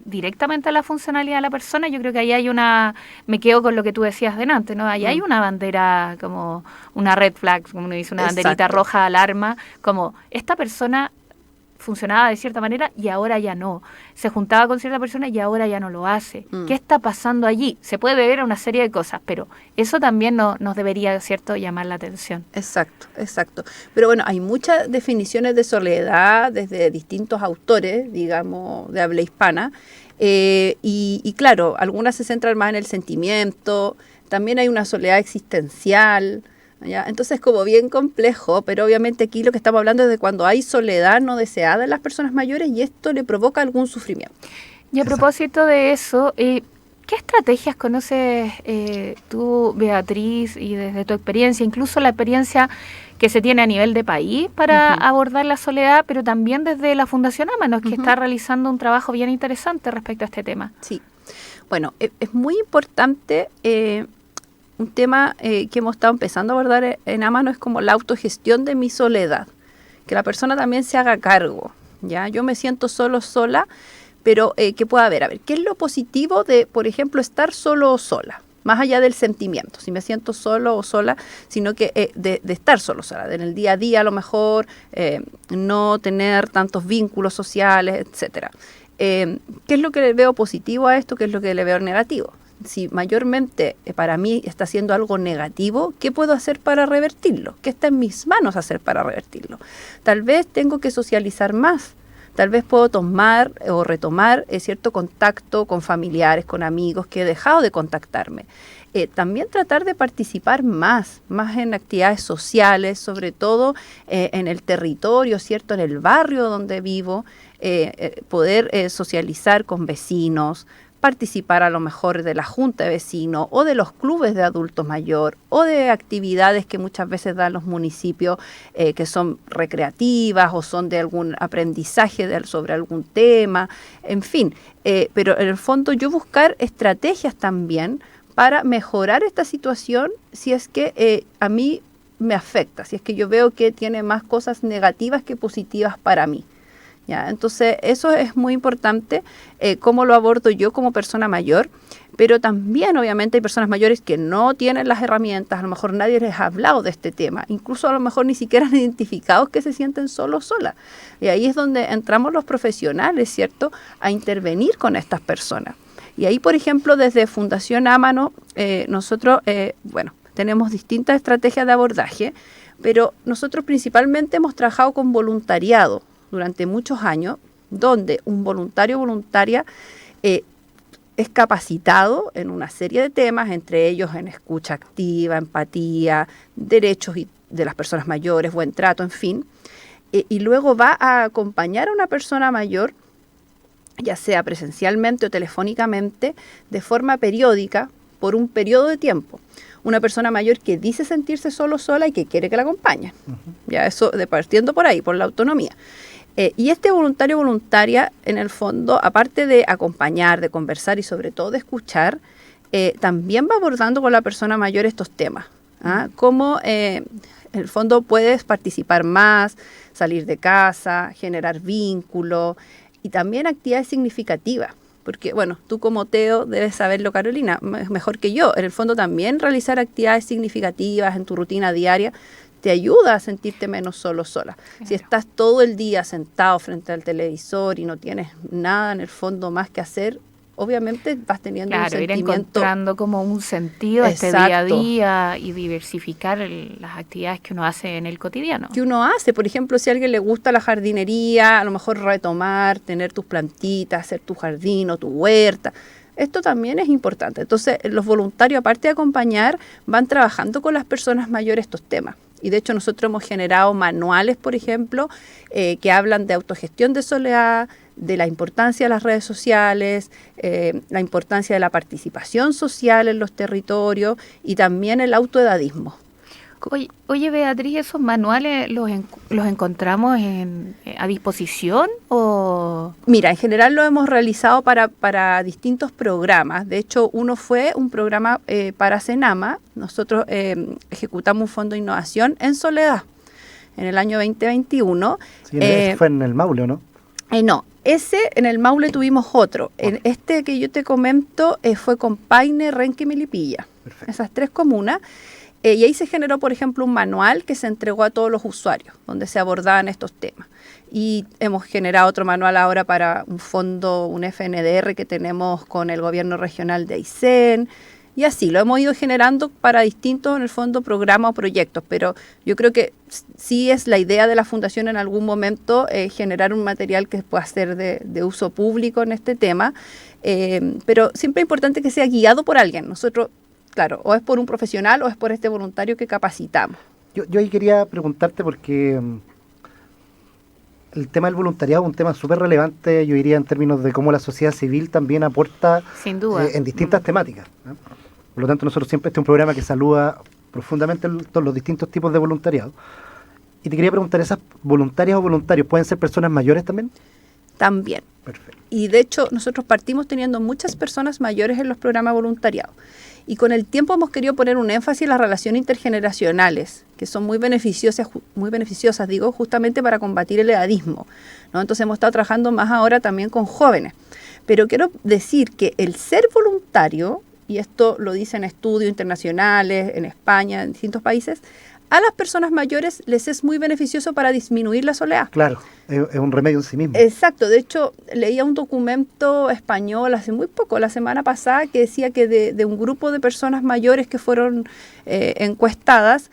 directamente a la funcionalidad de la persona. Yo creo que ahí hay me quedo con lo que tú decías delante, ¿no? Ahí hay una bandera, como una red flag, como uno dice, una banderita Exacto. roja alarma, como esta persona funcionaba de cierta manera y ahora ya no. Se juntaba con cierta persona y ahora ya no lo hace. ¿Qué está pasando allí? Se puede deber a una serie de cosas, pero eso también nos debería, ¿cierto?, llamar la atención. Exacto, exacto. Pero bueno, hay muchas definiciones de soledad desde distintos autores, digamos, de habla hispana, y claro, algunas se centran más en el sentimiento, también hay una soledad existencial, ¿ya? Entonces como bien complejo, pero obviamente aquí lo que estamos hablando es de cuando hay soledad no deseada en las personas mayores y esto le provoca algún sufrimiento. Y a propósito de eso, ¿qué estrategias conoces tú, Beatriz, y desde tu experiencia, incluso la experiencia que se tiene a nivel de país para abordar la soledad, pero también desde la Fundación Ámanos, que está realizando un trabajo bien interesante respecto a este tema? Sí, bueno, es muy importante. Un tema que hemos estado empezando a abordar en Ámanos es como la autogestión de mi soledad, que la persona también se haga cargo, ¿ya? Yo me siento solo, sola, pero ¿qué puede haber? A ver, ¿qué es lo positivo de, por ejemplo, estar solo o sola? Más allá del sentimiento, si me siento solo o sola, sino que de estar solo o sola, en el día a día a lo mejor, no tener tantos vínculos sociales, etcétera. ¿Qué es lo que le veo positivo a esto? ¿Qué es lo que le veo negativo? Si mayormente para mí está siendo algo negativo, ¿qué puedo hacer para revertirlo? ¿Qué está en mis manos hacer para revertirlo? Tal vez tengo que socializar más, tal vez puedo tomar o retomar cierto contacto con familiares, con amigos que he dejado de contactarme. También tratar de participar más en actividades sociales, sobre todo en el territorio, ¿cierto? En el barrio donde vivo, poder socializar con vecinos, participar a lo mejor de la junta de vecinos o de los clubes de adultos mayor o de actividades que muchas veces dan los municipios que son recreativas o son de algún aprendizaje sobre algún tema, en fin. Pero en el fondo yo buscar estrategias también para mejorar esta situación si es que a mí me afecta, si es que yo veo que tiene más cosas negativas que positivas para mí. ¿Ya? Entonces, eso es muy importante, cómo lo abordo yo como persona mayor, pero también obviamente hay personas mayores que no tienen las herramientas, a lo mejor nadie les ha hablado de este tema, incluso a lo mejor ni siquiera han identificado que se sienten solos o solas. Y ahí es donde entramos los profesionales, ¿cierto?, a intervenir con estas personas. Y ahí, por ejemplo, desde Fundación Ámanos, nosotros, tenemos distintas estrategias de abordaje, pero nosotros principalmente hemos trabajado con voluntariado durante muchos años, donde un voluntario o voluntaria es capacitado en una serie de temas, entre ellos en escucha activa, empatía, derechos de las personas mayores, buen trato, en fin, y luego va a acompañar a una persona mayor, ya sea presencialmente o telefónicamente, de forma periódica, por un periodo de tiempo. Una persona mayor que dice sentirse solo o sola y que quiere que la acompañen. Ya eso partiendo por ahí, por la autonomía. Y este voluntario o voluntaria, en el fondo, aparte de acompañar, de conversar y sobre todo de escuchar, también va abordando con la persona mayor estos temas. Cómo, en el fondo, puedes participar más, salir de casa, generar vínculo y también actividades significativas. Porque, bueno, tú como Teo debes saberlo, Carolina, mejor que yo. En el fondo también realizar actividades significativas en tu rutina diaria te ayuda a sentirte menos solo, sola. Claro. Si estás todo el día sentado frente al televisor y no tienes nada en el fondo más que hacer, obviamente vas teniendo un sentimiento... ir encontrando como un sentido a este día a día y diversificar las actividades que uno hace en el cotidiano. Que uno hace, por ejemplo, si a alguien le gusta la jardinería, a lo mejor retomar, tener tus plantitas, hacer tu jardín o tu huerta. Esto también es importante. Entonces, los voluntarios, aparte de acompañar, van trabajando con las personas mayores estos temas. Y de hecho nosotros hemos generado manuales, por ejemplo, que hablan de autogestión de soledad, de la importancia de las redes sociales, la importancia de la participación social en los territorios y también el autoedadismo. Oye, Beatriz, ¿esos manuales los encontramos a disposición o...? Mira, en general lo hemos realizado para distintos programas. De hecho, uno fue un programa para Senama. Nosotros ejecutamos un fondo de innovación en soledad en el año 2021. Sí, ese fue en el Maule, ¿no? No, ese en el Maule tuvimos otro. Este que yo te comento fue con Paine, Renque y Melipilla. Perfecto. Esas 3 comunas. Y ahí se generó, por ejemplo, un manual que se entregó a todos los usuarios, donde se abordaban estos temas. Y hemos generado otro manual ahora para un fondo, un FNDR que tenemos con el gobierno regional de Aysén. Y así, lo hemos ido generando para distintos, en el fondo, programas o proyectos. Pero yo creo que sí es la idea de la Fundación en algún momento generar un material que pueda ser de uso público en este tema. Pero siempre es importante que sea guiado por alguien. Nosotros... Claro, o es por un profesional o es por este voluntario que capacitamos. Yo ahí quería preguntarte porque el tema del voluntariado es un tema súper relevante, yo diría, en términos de cómo la sociedad civil también aporta sin duda en distintas temáticas, ¿no? Por lo tanto, nosotros siempre este es un programa que saluda profundamente todos los distintos tipos de voluntariado. Y te quería preguntar, ¿esas voluntarias o voluntarios pueden ser personas mayores también? También. Perfecto. Y de hecho, nosotros partimos teniendo muchas personas mayores en los programas voluntariados. Y con el tiempo hemos querido poner un énfasis en las relaciones intergeneracionales, que son muy beneficiosas, justamente para combatir el edadismo, ¿no? Entonces hemos estado trabajando más ahora también con jóvenes. Pero quiero decir que el ser voluntario, y esto lo dicen estudios internacionales en España, en distintos países, a las personas mayores les es muy beneficioso para disminuir la soledad. Claro, es un remedio en sí mismo. Exacto, de hecho leía un documento español hace muy poco, la semana pasada, que decía que de un grupo de personas mayores que fueron encuestadas,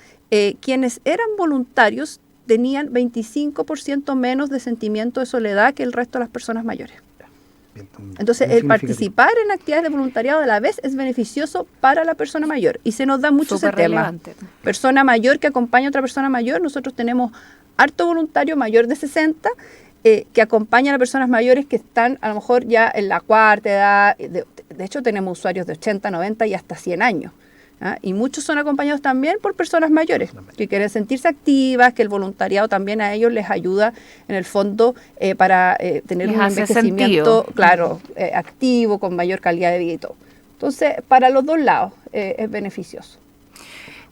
quienes eran voluntarios tenían 25% menos de sentimiento de soledad que el resto de las personas mayores. Entonces, el participar en actividades de voluntariado a la vez es beneficioso para la persona mayor. Y se nos da mucho ese tema. Persona mayor que acompaña a otra persona mayor. Nosotros tenemos harto voluntario mayor de 60 que acompañan a personas mayores que están a lo mejor ya en la cuarta edad. De hecho, tenemos usuarios de 80, 90 y hasta 100 años. Y muchos son acompañados también por personas mayores que quieren sentirse activas, que el voluntariado también a ellos les ayuda en el fondo para tener un envejecimiento activo, con mayor calidad de vida y todo. Entonces, para los dos lados es beneficioso.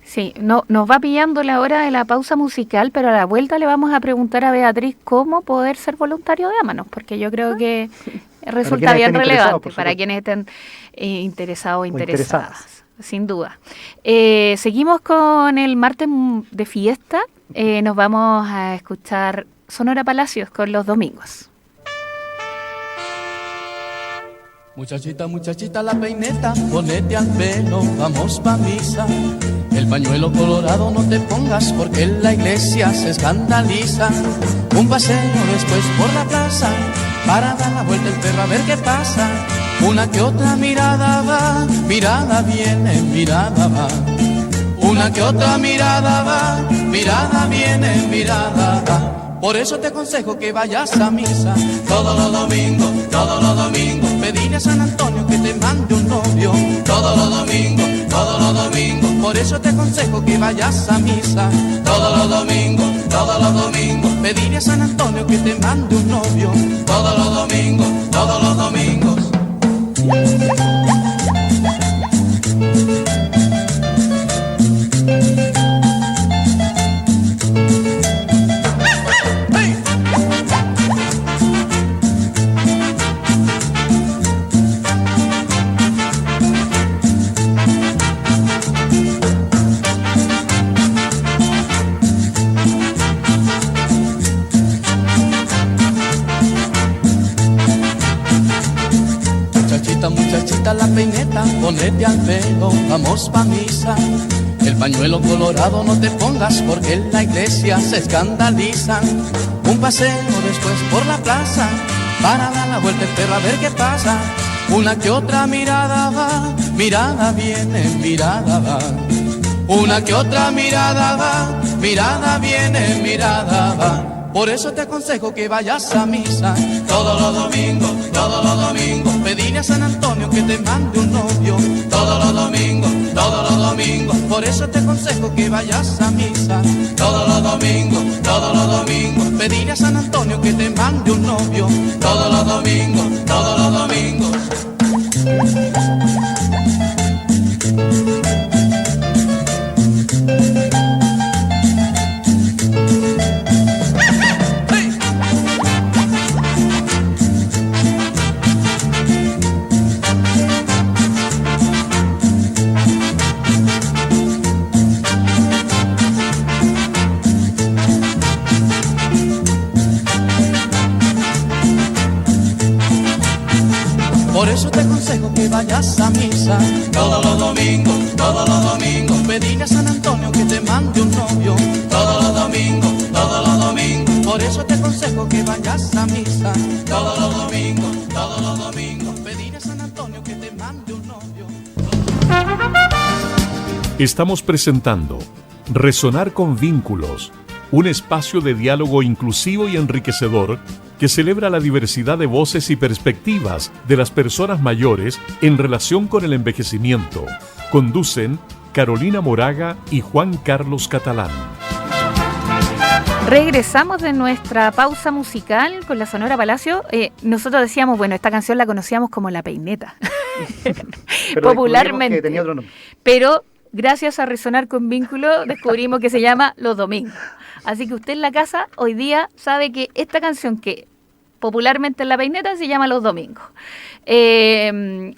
Sí, nos va pillando la hora de la pausa musical, pero a la vuelta le vamos a preguntar a Beatriz cómo poder ser voluntario de Ámanos, porque yo creo que resulta bien relevante para quienes estén interesados o interesadas. Sin duda. Seguimos con el martes de fiesta. Nos vamos a escuchar Sonora Palacios con Los Domingos. Muchachita, muchachita, la peineta, ponete al pelo, vamos pa' misa. El pañuelo colorado no te pongas porque en la iglesia se escandaliza. Un paseo después por la plaza para dar la vuelta el perro a ver qué pasa. Una que otra mirada va, mirada viene, mirada va. Una que otra mirada va, mirada viene, mirada va. Por eso te aconsejo que vayas a misa todos los domingos, todos los domingos. Pedirle a San Antonio que te mande un novio todos los domingos, todos los domingos. Por eso te aconsejo que vayas a misa todos los domingos, todos los domingos. Pedirle a San Antonio que te mande un novio todos los domingos, todos los domingos. Muchachita, la peineta, ponete al pelo, vamos pa' misa. El pañuelo colorado no te pongas porque en la iglesia se escandalizan. Un paseo después por la plaza para dar la vuelta el perro a ver qué pasa. Una que otra mirada va, mirada viene, mirada va. Una que otra mirada va, mirada viene, mirada va. Por eso te aconsejo que vayas a misa todos los domingos, todos los domingos. Pedirle a San Antonio que te mande un novio todos los domingos, todos los domingos. Por eso te aconsejo que vayas a misa todos los domingos, todos los domingos. Pedirle a San Antonio que te mande un novio todos los domingos, todos los domingos. Por eso te aconsejo que vayas a misa todos los domingos, todos los domingos. Pedirle a San Antonio que te mande un novio todos los domingos, todos los domingos. Por eso te aconsejo que vayas a misa todos los domingos, todos los domingos. Pedirle a San Antonio que te mande un novio. Estamos presentando Resonar con Vínculos, un espacio de diálogo inclusivo y enriquecedor que celebra la diversidad de voces y perspectivas de las personas mayores en relación con el envejecimiento. Conducen Carolina Moraga y Juan Carlos Catalán. Regresamos de nuestra pausa musical con la Sonora Palacio. Nosotros decíamos, bueno, esta canción la conocíamos como La Peineta, popularmente. Que tenía otro nombre. Pero gracias a Resonar con Vínculo descubrimos que se llama Los Domingos. Así que usted en la casa hoy día sabe que esta canción que popularmente en La Peineta se llama Los Domingos.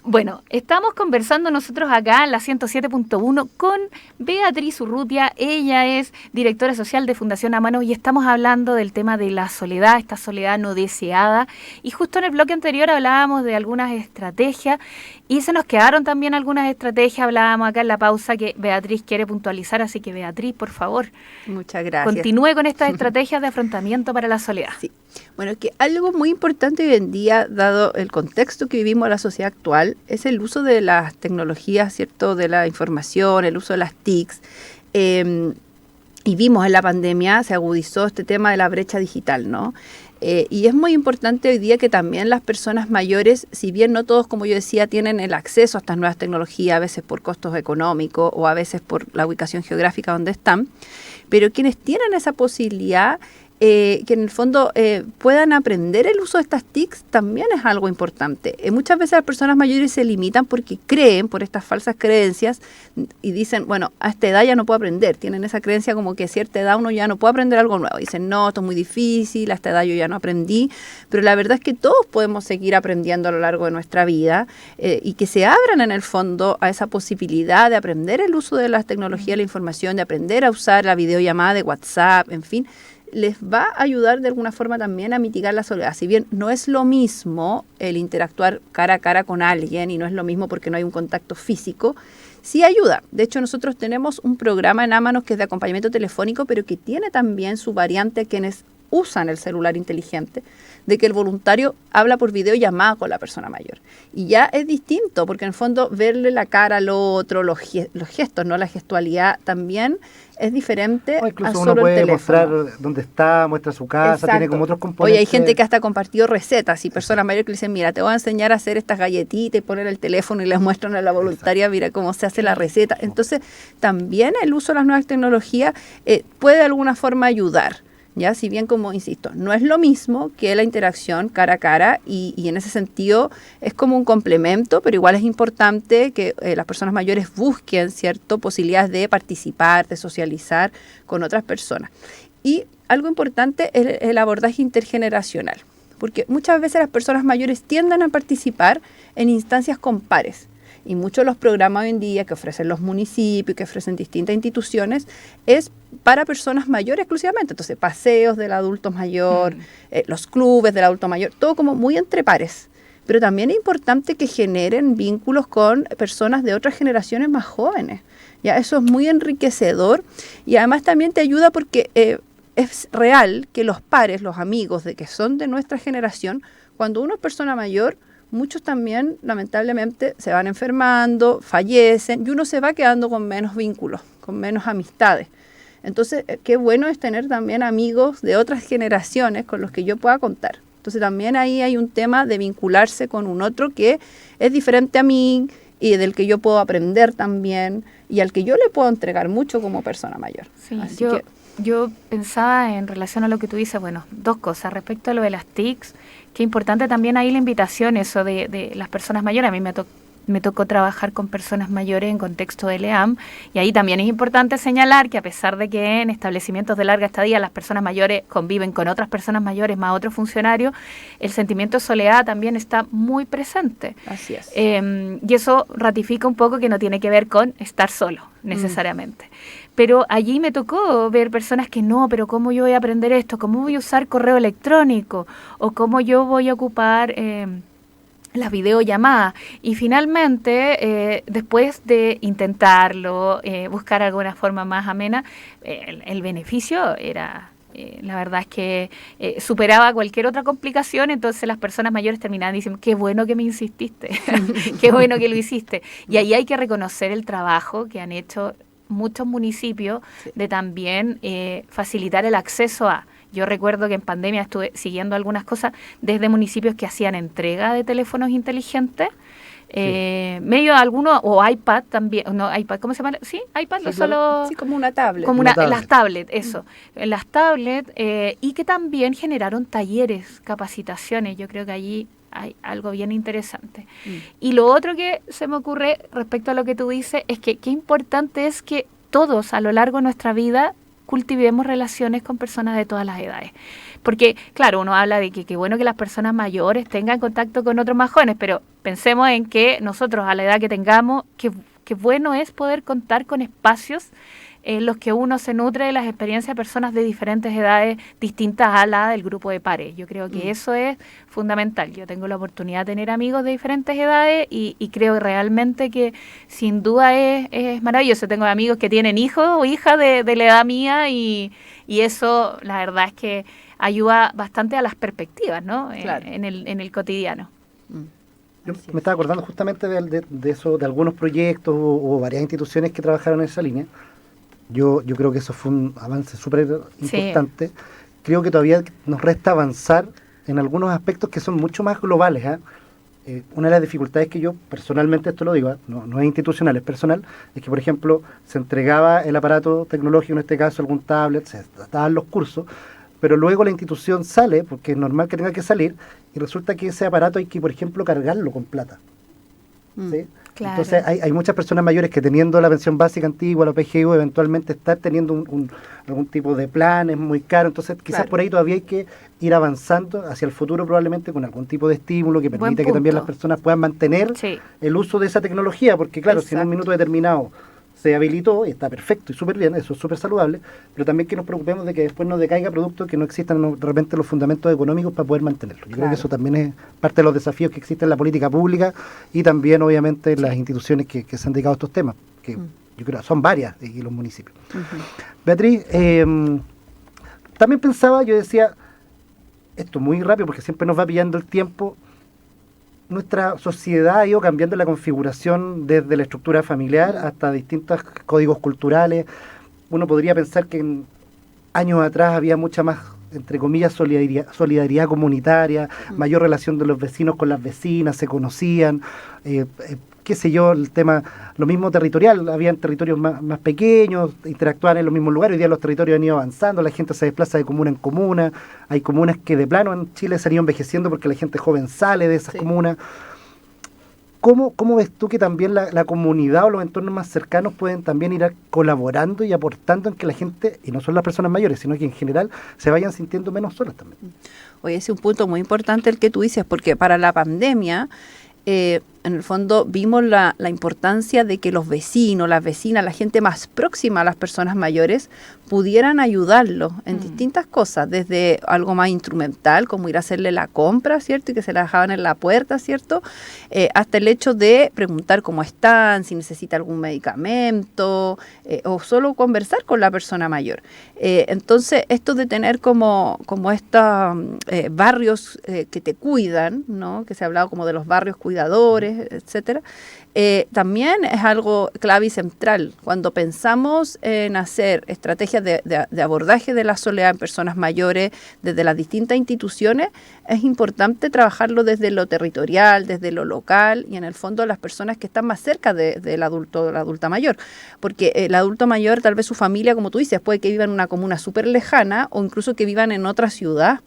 Bueno, estamos conversando nosotros acá en la 107.1 con Beatriz Urrutia. Ella es directora social de Fundación Amanos y estamos hablando del tema de la soledad, esta soledad no deseada. Y justo en el bloque anterior hablábamos de algunas estrategias y se nos quedaron también algunas estrategias. Hablábamos acá en la pausa que Beatriz quiere puntualizar, así que Beatriz, por favor, muchas gracias. Continúe con estas estrategias de afrontamiento para la soledad. Sí. Bueno, que algo muy importante hoy en día, dado el contexto que vivimos en la sociedad actual, es el uso de las tecnologías, ¿cierto?, de la información, el uso de las TICs. Y vimos en la pandemia, se agudizó este tema de la brecha digital, ¿no? Y es muy importante hoy día que también las personas mayores, si bien no todos, como yo decía, tienen el acceso a estas nuevas tecnologías, a veces por costos económicos o a veces por la ubicación geográfica donde están, pero quienes tienen esa posibilidad, que en el fondo puedan aprender el uso de estas TICs también es algo importante. Muchas veces las personas mayores se limitan porque creen, por estas falsas creencias, y dicen, bueno, a esta edad ya no puedo aprender. Tienen esa creencia como que a cierta edad uno ya no puede aprender algo nuevo. Dicen, no, esto es muy difícil, a esta edad yo ya no aprendí. Pero la verdad es que todos podemos seguir aprendiendo a lo largo de nuestra vida y que se abran en el fondo a esa posibilidad de aprender el uso de las tecnologías de la información, de aprender a usar la videollamada de WhatsApp, en fin. les va a ayudar de alguna forma también a mitigar la soledad. Si bien no es lo mismo el interactuar cara a cara con alguien y no es lo mismo porque no hay un contacto físico, sí ayuda. De hecho, nosotros tenemos un programa en Ámanos que es de acompañamiento telefónico, pero que tiene también su variante a quienes usan el celular inteligente, de que el voluntario habla por videollamada con la persona mayor. Y ya es distinto, porque en el fondo verle la cara al otro, los gestos, ¿no? La gestualidad también es diferente o incluso a uno solo puede el teléfono. mostrar dónde está, muestra su casa, Exacto. tiene como otros componentes. Oye, hay gente que hasta compartió recetas y personas mayores que le dicen, mira, te voy a enseñar a hacer estas galletitas y poner el teléfono y les muestran a la voluntaria, mira cómo se hace la receta. Entonces, también el uso de las nuevas tecnologías puede de alguna forma ayudar. Ya, si bien, como insisto, no es lo mismo que la interacción cara a cara y en ese sentido es como un complemento, pero igual es importante que las personas mayores busquen, ¿cierto?, posibilidades de participar, de socializar con otras personas. Y algo importante es el abordaje intergeneracional, porque muchas veces las personas mayores tienden a participar en instancias con pares. Y muchos de los programas hoy en día que ofrecen los municipios, que ofrecen distintas instituciones, es para personas mayores exclusivamente. Entonces, paseos del adulto mayor, los clubes del adulto mayor, todo como muy entre pares. Pero también es importante que generen vínculos con personas de otras generaciones más jóvenes. Ya, eso es muy enriquecedor y además también te ayuda porque es real que los pares, los amigos de que son de nuestra generación, cuando uno es persona mayor, muchos también, lamentablemente, se van enfermando, fallecen y uno se va quedando con menos vínculos, con menos amistades. Entonces, qué bueno es tener también amigos de otras generaciones con los que yo pueda contar. Entonces, también ahí hay un tema de vincularse con un otro que es diferente a mí y del que yo puedo aprender también y al que yo le puedo entregar mucho como persona mayor. Sí, Así yo pensaba en relación a lo que tú dices, bueno, dos cosas. Respecto a lo de las TICs, que importante también ahí la invitación, eso de las personas mayores. A mí me tocó trabajar con personas mayores en contexto de LEAM y ahí también es importante señalar que a pesar de que en establecimientos de larga estadía las personas mayores conviven con otras personas mayores más otros funcionarios, el sentimiento de soledad también está muy presente. Así es. Y eso ratifica un poco que no tiene que ver con estar solo necesariamente. Pero allí me tocó ver personas que no, pero ¿cómo yo voy a aprender esto? ¿Cómo voy a usar correo electrónico? ¿O cómo yo voy a ocupar las videollamadas? Y finalmente, después de intentarlo, buscar alguna forma más amena, el beneficio era... la verdad es que superaba cualquier otra complicación, entonces las personas mayores terminaban diciendo, qué bueno que me insististe, qué bueno que lo hiciste. Y ahí hay que reconocer el trabajo que han hecho muchos municipios de también facilitar el acceso a... Yo recuerdo que en pandemia estuve siguiendo algunas cosas desde municipios que hacían entrega de teléfonos inteligentes, medio de algunos, o iPad también, no, iPad, ¿cómo se llama? Sí, iPad, Sí, solo... sí, como una tablet. Como Una tablet. las tablets, eso. Las tablets, y que también generaron talleres, capacitaciones. Yo creo que allí hay algo bien interesante. Y lo otro que se me ocurre respecto a lo que tú dices es que qué importante es que todos a lo largo de nuestra vida cultivemos relaciones con personas de todas las edades. Porque, claro, uno habla de que qué bueno que las personas mayores tengan contacto con otros más jóvenes, pero pensemos en que nosotros a la edad que tengamos, qué bueno es poder contar con espacios en los que uno se nutre de las experiencias de personas de diferentes edades distintas a la del grupo de pares. Yo creo que eso es fundamental. Yo tengo la oportunidad de tener amigos de diferentes edades y creo realmente que sin duda es maravilloso. Tengo amigos que tienen hijos o hijas de la edad mía y eso la verdad es que ayuda bastante a las perspectivas, ¿no? Claro. En el cotidiano. Yo me estaba acordando justamente de eso, de algunos proyectos o varias instituciones que trabajaron en esa línea. Yo creo que eso fue un avance súper importante. Creo que todavía nos resta avanzar en algunos aspectos que son mucho más globales. Una de las dificultades que yo personalmente, esto lo digo, no es institucional, es personal, es que, por ejemplo, se entregaba el aparato tecnológico, en este caso algún tablet, se daban los cursos, pero luego la institución sale, porque es normal que tenga que salir, y resulta que ese aparato hay que, por ejemplo, cargarlo con plata. ¿Sí? Claro. Entonces hay muchas personas mayores que teniendo la pensión básica antigua, la PGU, eventualmente estar teniendo algún tipo de plan es muy caro, entonces quizás Claro. por ahí todavía hay que ir avanzando hacia el futuro probablemente con algún tipo de estímulo que permita que también las personas puedan mantener Sí. el uso de esa tecnología, porque claro, si en un Exacto. minuto determinado se habilitó y está perfecto y súper bien, eso es súper saludable, pero también que nos preocupemos de que después no decaiga producto, que no existan de repente los fundamentos económicos para poder mantenerlo. Yo creo que eso también es parte de los desafíos que existen en la política pública y también obviamente en las instituciones que se han dedicado a estos temas, que yo creo son varias y los municipios. Beatriz, también pensaba, yo decía, esto muy rápido porque siempre nos va pillando el tiempo. Nuestra sociedad ha ido cambiando la configuración desde la estructura familiar hasta distintos códigos culturales. Uno podría pensar que en años atrás había mucha más, entre comillas, solidaridad comunitaria, mayor relación de los vecinos con las vecinas, se conocían, qué sé yo, el tema, lo mismo territorial, habían territorios más pequeños, interactuaban en los mismos lugares, hoy día los territorios han ido avanzando, la gente se desplaza de comuna en comuna, hay comunas que de plano en Chile se han ido envejeciendo porque la gente joven sale de esas comunas. ¿Cómo ves tú que también la comunidad o los entornos más cercanos pueden también ir colaborando y aportando en que la gente, y no solo las personas mayores, sino que en general se vayan sintiendo menos solas también? Oye, ese es un punto muy importante el que tú dices, porque para la pandemia, en el fondo vimos la importancia de que los vecinos, las vecinas, la gente más próxima a las personas mayores pudieran ayudarlos en distintas cosas, desde algo más instrumental, como ir a hacerle la compra, ¿cierto? Y que se la dejaban en la puerta, ¿cierto? Hasta el hecho de preguntar cómo están, si necesita algún medicamento, o solo conversar con la persona mayor. Entonces, esto de tener como estos barrios que te cuidan, ¿no? Que se ha hablado como de los barrios cuidadores, etcétera, también es algo clave y central. Cuando pensamos en hacer estrategias de abordaje de la soledad en personas mayores desde las distintas instituciones, es importante trabajarlo desde lo territorial, desde lo local y en el fondo las personas que están más cerca del adulto o la adulta mayor. Porque el adulto mayor, tal vez su familia, como tú dices, puede que viva en una comuna súper lejana o incluso que vivan en otra ciudad.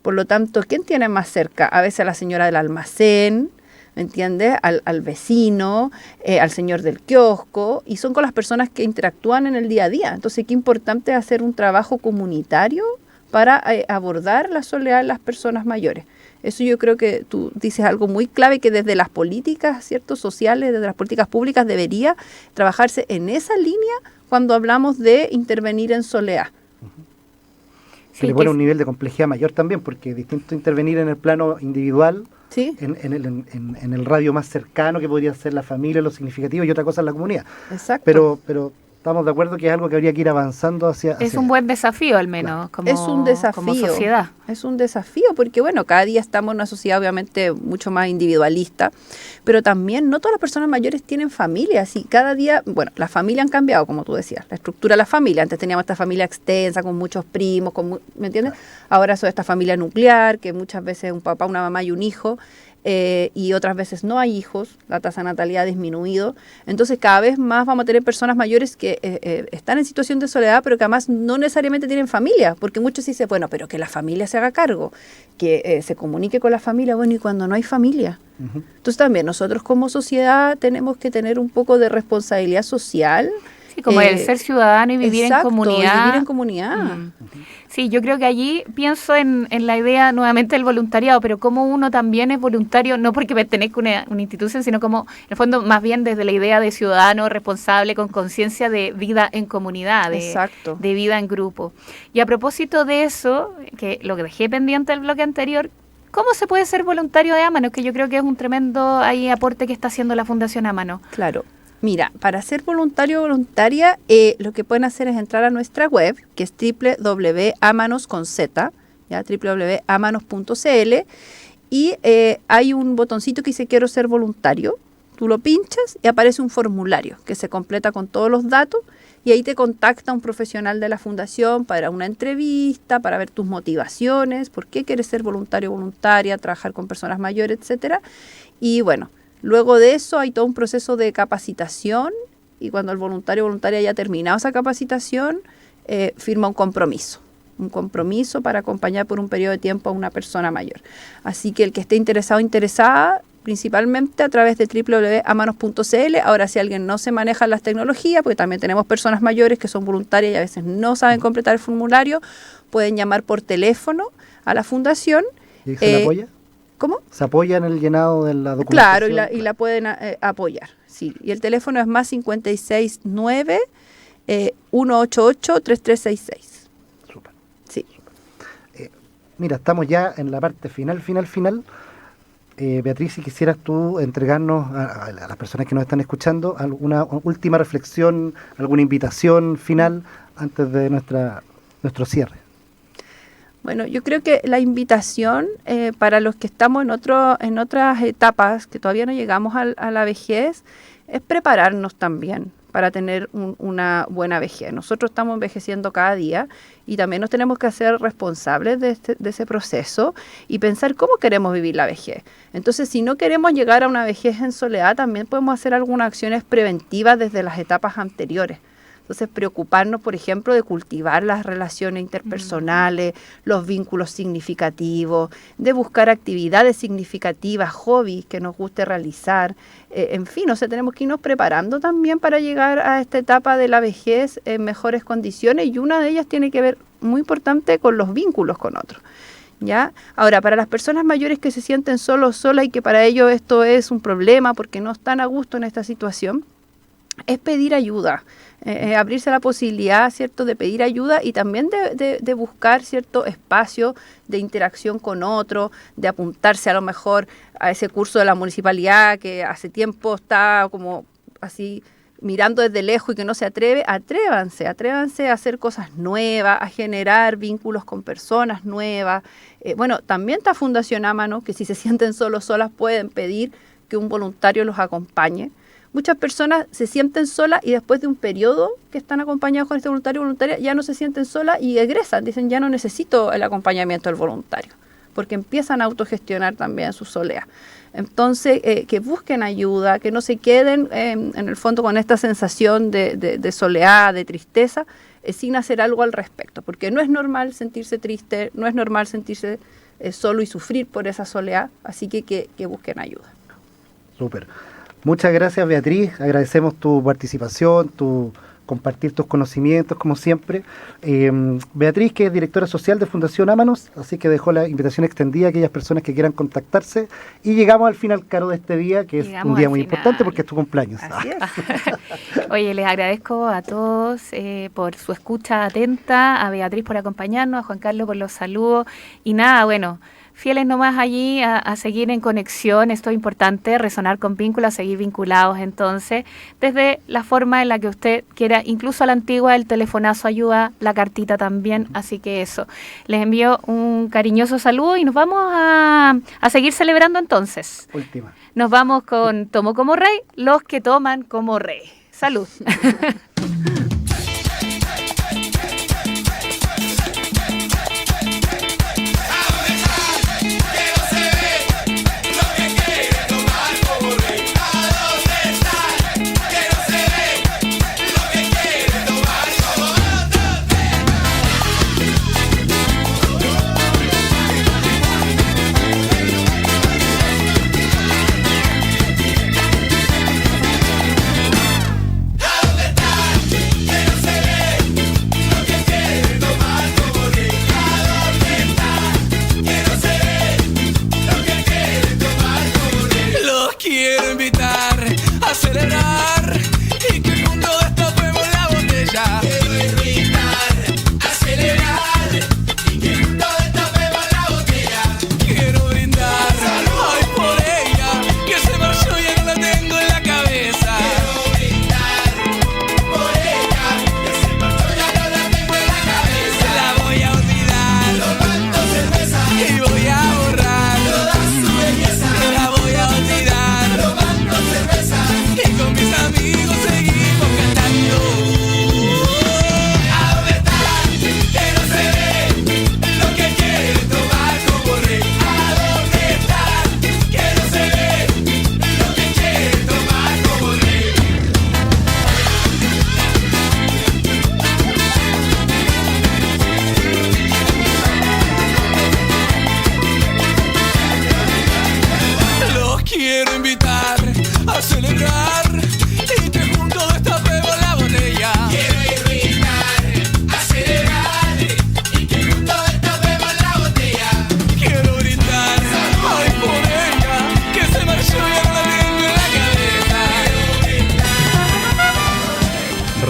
Por lo tanto, ¿quién tiene más cerca? A veces a la señora del almacén, ¿me entiendes? Al vecino, al señor del kiosco, y son con las personas que interactúan en el día a día. Entonces, qué importante es hacer un trabajo comunitario para abordar la soledad en las personas mayores. Eso yo creo que tú dices algo muy clave, que desde las políticas, ¿cierto?, sociales, desde las políticas públicas debería trabajarse en esa línea cuando hablamos de intervenir en soledad. Se le pone un nivel de complejidad mayor también, porque es distinto intervenir en el plano individual, ¿sí?, en el radio más cercano, que podría ser la familia, lo significativo, y otra cosa en la comunidad. Exacto. Pero estamos de acuerdo que es algo que habría que ir avanzando hacia... Es un buen desafío, al menos, claro. Es un desafío, como sociedad. Es un desafío porque, bueno, cada día estamos en una sociedad obviamente mucho más individualista, pero también no todas las personas mayores tienen familias y cada día, bueno, las familias han cambiado, como tú decías, la estructura de la familia. Antes teníamos esta familia extensa con muchos primos, ¿me entiendes? Ahora son esta familia nuclear, que muchas veces un papá, una mamá y un hijo, y otras veces no hay hijos, la tasa de natalidad ha disminuido. Entonces cada vez más vamos a tener personas mayores que están en situación de soledad, pero que además no necesariamente tienen familia, porque muchos dicen, bueno, pero que la familia se haga cargo, que se comunique con la familia, bueno, y cuando no hay familia. Entonces también nosotros como sociedad tenemos que tener un poco de responsabilidad social. Sí, como el ser ciudadano y vivir en comunidad. Vivir en comunidad. Sí, yo creo que allí pienso en la idea nuevamente del voluntariado, pero como uno también es voluntario, no porque pertenezca a una institución, sino como, en el fondo, más bien desde la idea de ciudadano responsable con conciencia de vida en comunidad, de vida en grupo. Y a propósito de eso, que lo que dejé pendiente del bloque anterior, ¿cómo se puede ser voluntario de Ámanos? Que yo creo que es un tremendo aporte que está haciendo la Fundación Ámanos. Claro. Mira, para ser voluntario o voluntaria, lo que pueden hacer es entrar a nuestra web, que es www.amanos.cl, y hay un botoncito que dice quiero ser voluntario. Tú lo pinchas y aparece un formulario que se completa con todos los datos y ahí te contacta un profesional de la fundación para una entrevista, para ver tus motivaciones, por qué quieres ser voluntario o voluntaria, trabajar con personas mayores, etcétera. Y bueno, luego de eso hay todo un proceso de capacitación y cuando el voluntario o voluntaria haya terminado esa capacitación, firma un compromiso para acompañar por un periodo de tiempo a una persona mayor. Así que el que esté interesado o interesada, principalmente a través de www.amanos.cl. Ahora, si alguien no se maneja las tecnologías, porque también tenemos personas mayores que son voluntarias y a veces no saben completar el formulario, pueden llamar por teléfono a la fundación. ¿Y se le apoya? ¿Cómo? ¿Se apoya en el llenado de la documentación? Claro, y la pueden apoyar, sí. Y el teléfono es más 569 188 3366. Súper. Sí. Mira, estamos ya en la parte final. Beatriz, si quisieras tú entregarnos a las personas que nos están escuchando alguna última reflexión, alguna invitación final antes de nuestro cierre. Bueno, yo creo que la invitación para los que estamos en otras etapas, que todavía no llegamos a la vejez, es prepararnos también para tener una buena vejez. Nosotros estamos envejeciendo cada día y también nos tenemos que hacer responsables de ese proceso y pensar cómo queremos vivir la vejez. Entonces, si no queremos llegar a una vejez en soledad, también podemos hacer algunas acciones preventivas desde las etapas anteriores. Entonces, preocuparnos, por ejemplo, de cultivar las relaciones interpersonales, los vínculos significativos, de buscar actividades significativas, hobbies que nos guste realizar. En fin, o sea, tenemos que irnos preparando también para llegar a esta etapa de la vejez en mejores condiciones, y una de ellas tiene que ver, muy importante, con los vínculos con otros. ¿Ya? Ahora, para las personas mayores que se sienten solas y que para ellos esto es un problema porque no están a gusto en esta situación, es pedir ayuda. Abrirse la posibilidad, ¿cierto?, de pedir ayuda y también de buscar cierto espacio de interacción con otro, de apuntarse a lo mejor a ese curso de la municipalidad que hace tiempo está como así mirando desde lejos y que no se atreve. Atrévanse a hacer cosas nuevas, a generar vínculos con personas nuevas. Bueno, también está Fundación Ámanos, que si se sienten solas pueden pedir que un voluntario los acompañe. Muchas personas se sienten solas y después de un periodo que están acompañados con este voluntario o voluntaria ya no se sienten solas y egresan, dicen ya no necesito el acompañamiento del voluntario, porque empiezan a autogestionar también su soledad. Entonces, que busquen ayuda, que no se queden en el fondo con esta sensación de soledad, de tristeza, sin hacer algo al respecto, porque no es normal sentirse triste, no es normal sentirse solo y sufrir por esa soledad, así que busquen ayuda. Súper. Muchas gracias, Beatriz. Agradecemos tu participación, compartir tus conocimientos, como siempre. Beatriz, que es directora social de Fundación Ámanos, así que dejó la invitación extendida a aquellas personas que quieran contactarse. Y llegamos al final, Caro, de este día, que es un día muy importante porque es tu cumpleaños. Así es. Oye, les agradezco a todos por su escucha atenta, a Beatriz por acompañarnos, a Juan Carlos por los saludos. Y nada, bueno, fieles nomás allí a seguir en conexión. Esto es importante, resonar con vínculos, seguir vinculados entonces, desde la forma en la que usted quiera, incluso a la antigua, el telefonazo ayuda, la cartita también, así que eso. Les envío un cariñoso saludo y nos vamos a seguir celebrando entonces. Última. Nos vamos con Tomo como Rey, los que toman como rey. Salud.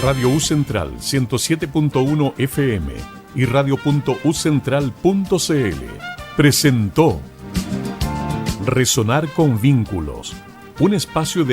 Radio U Central 107.1 FM y radio.ucentral.cl presentó Resonar con Vínculos, un espacio de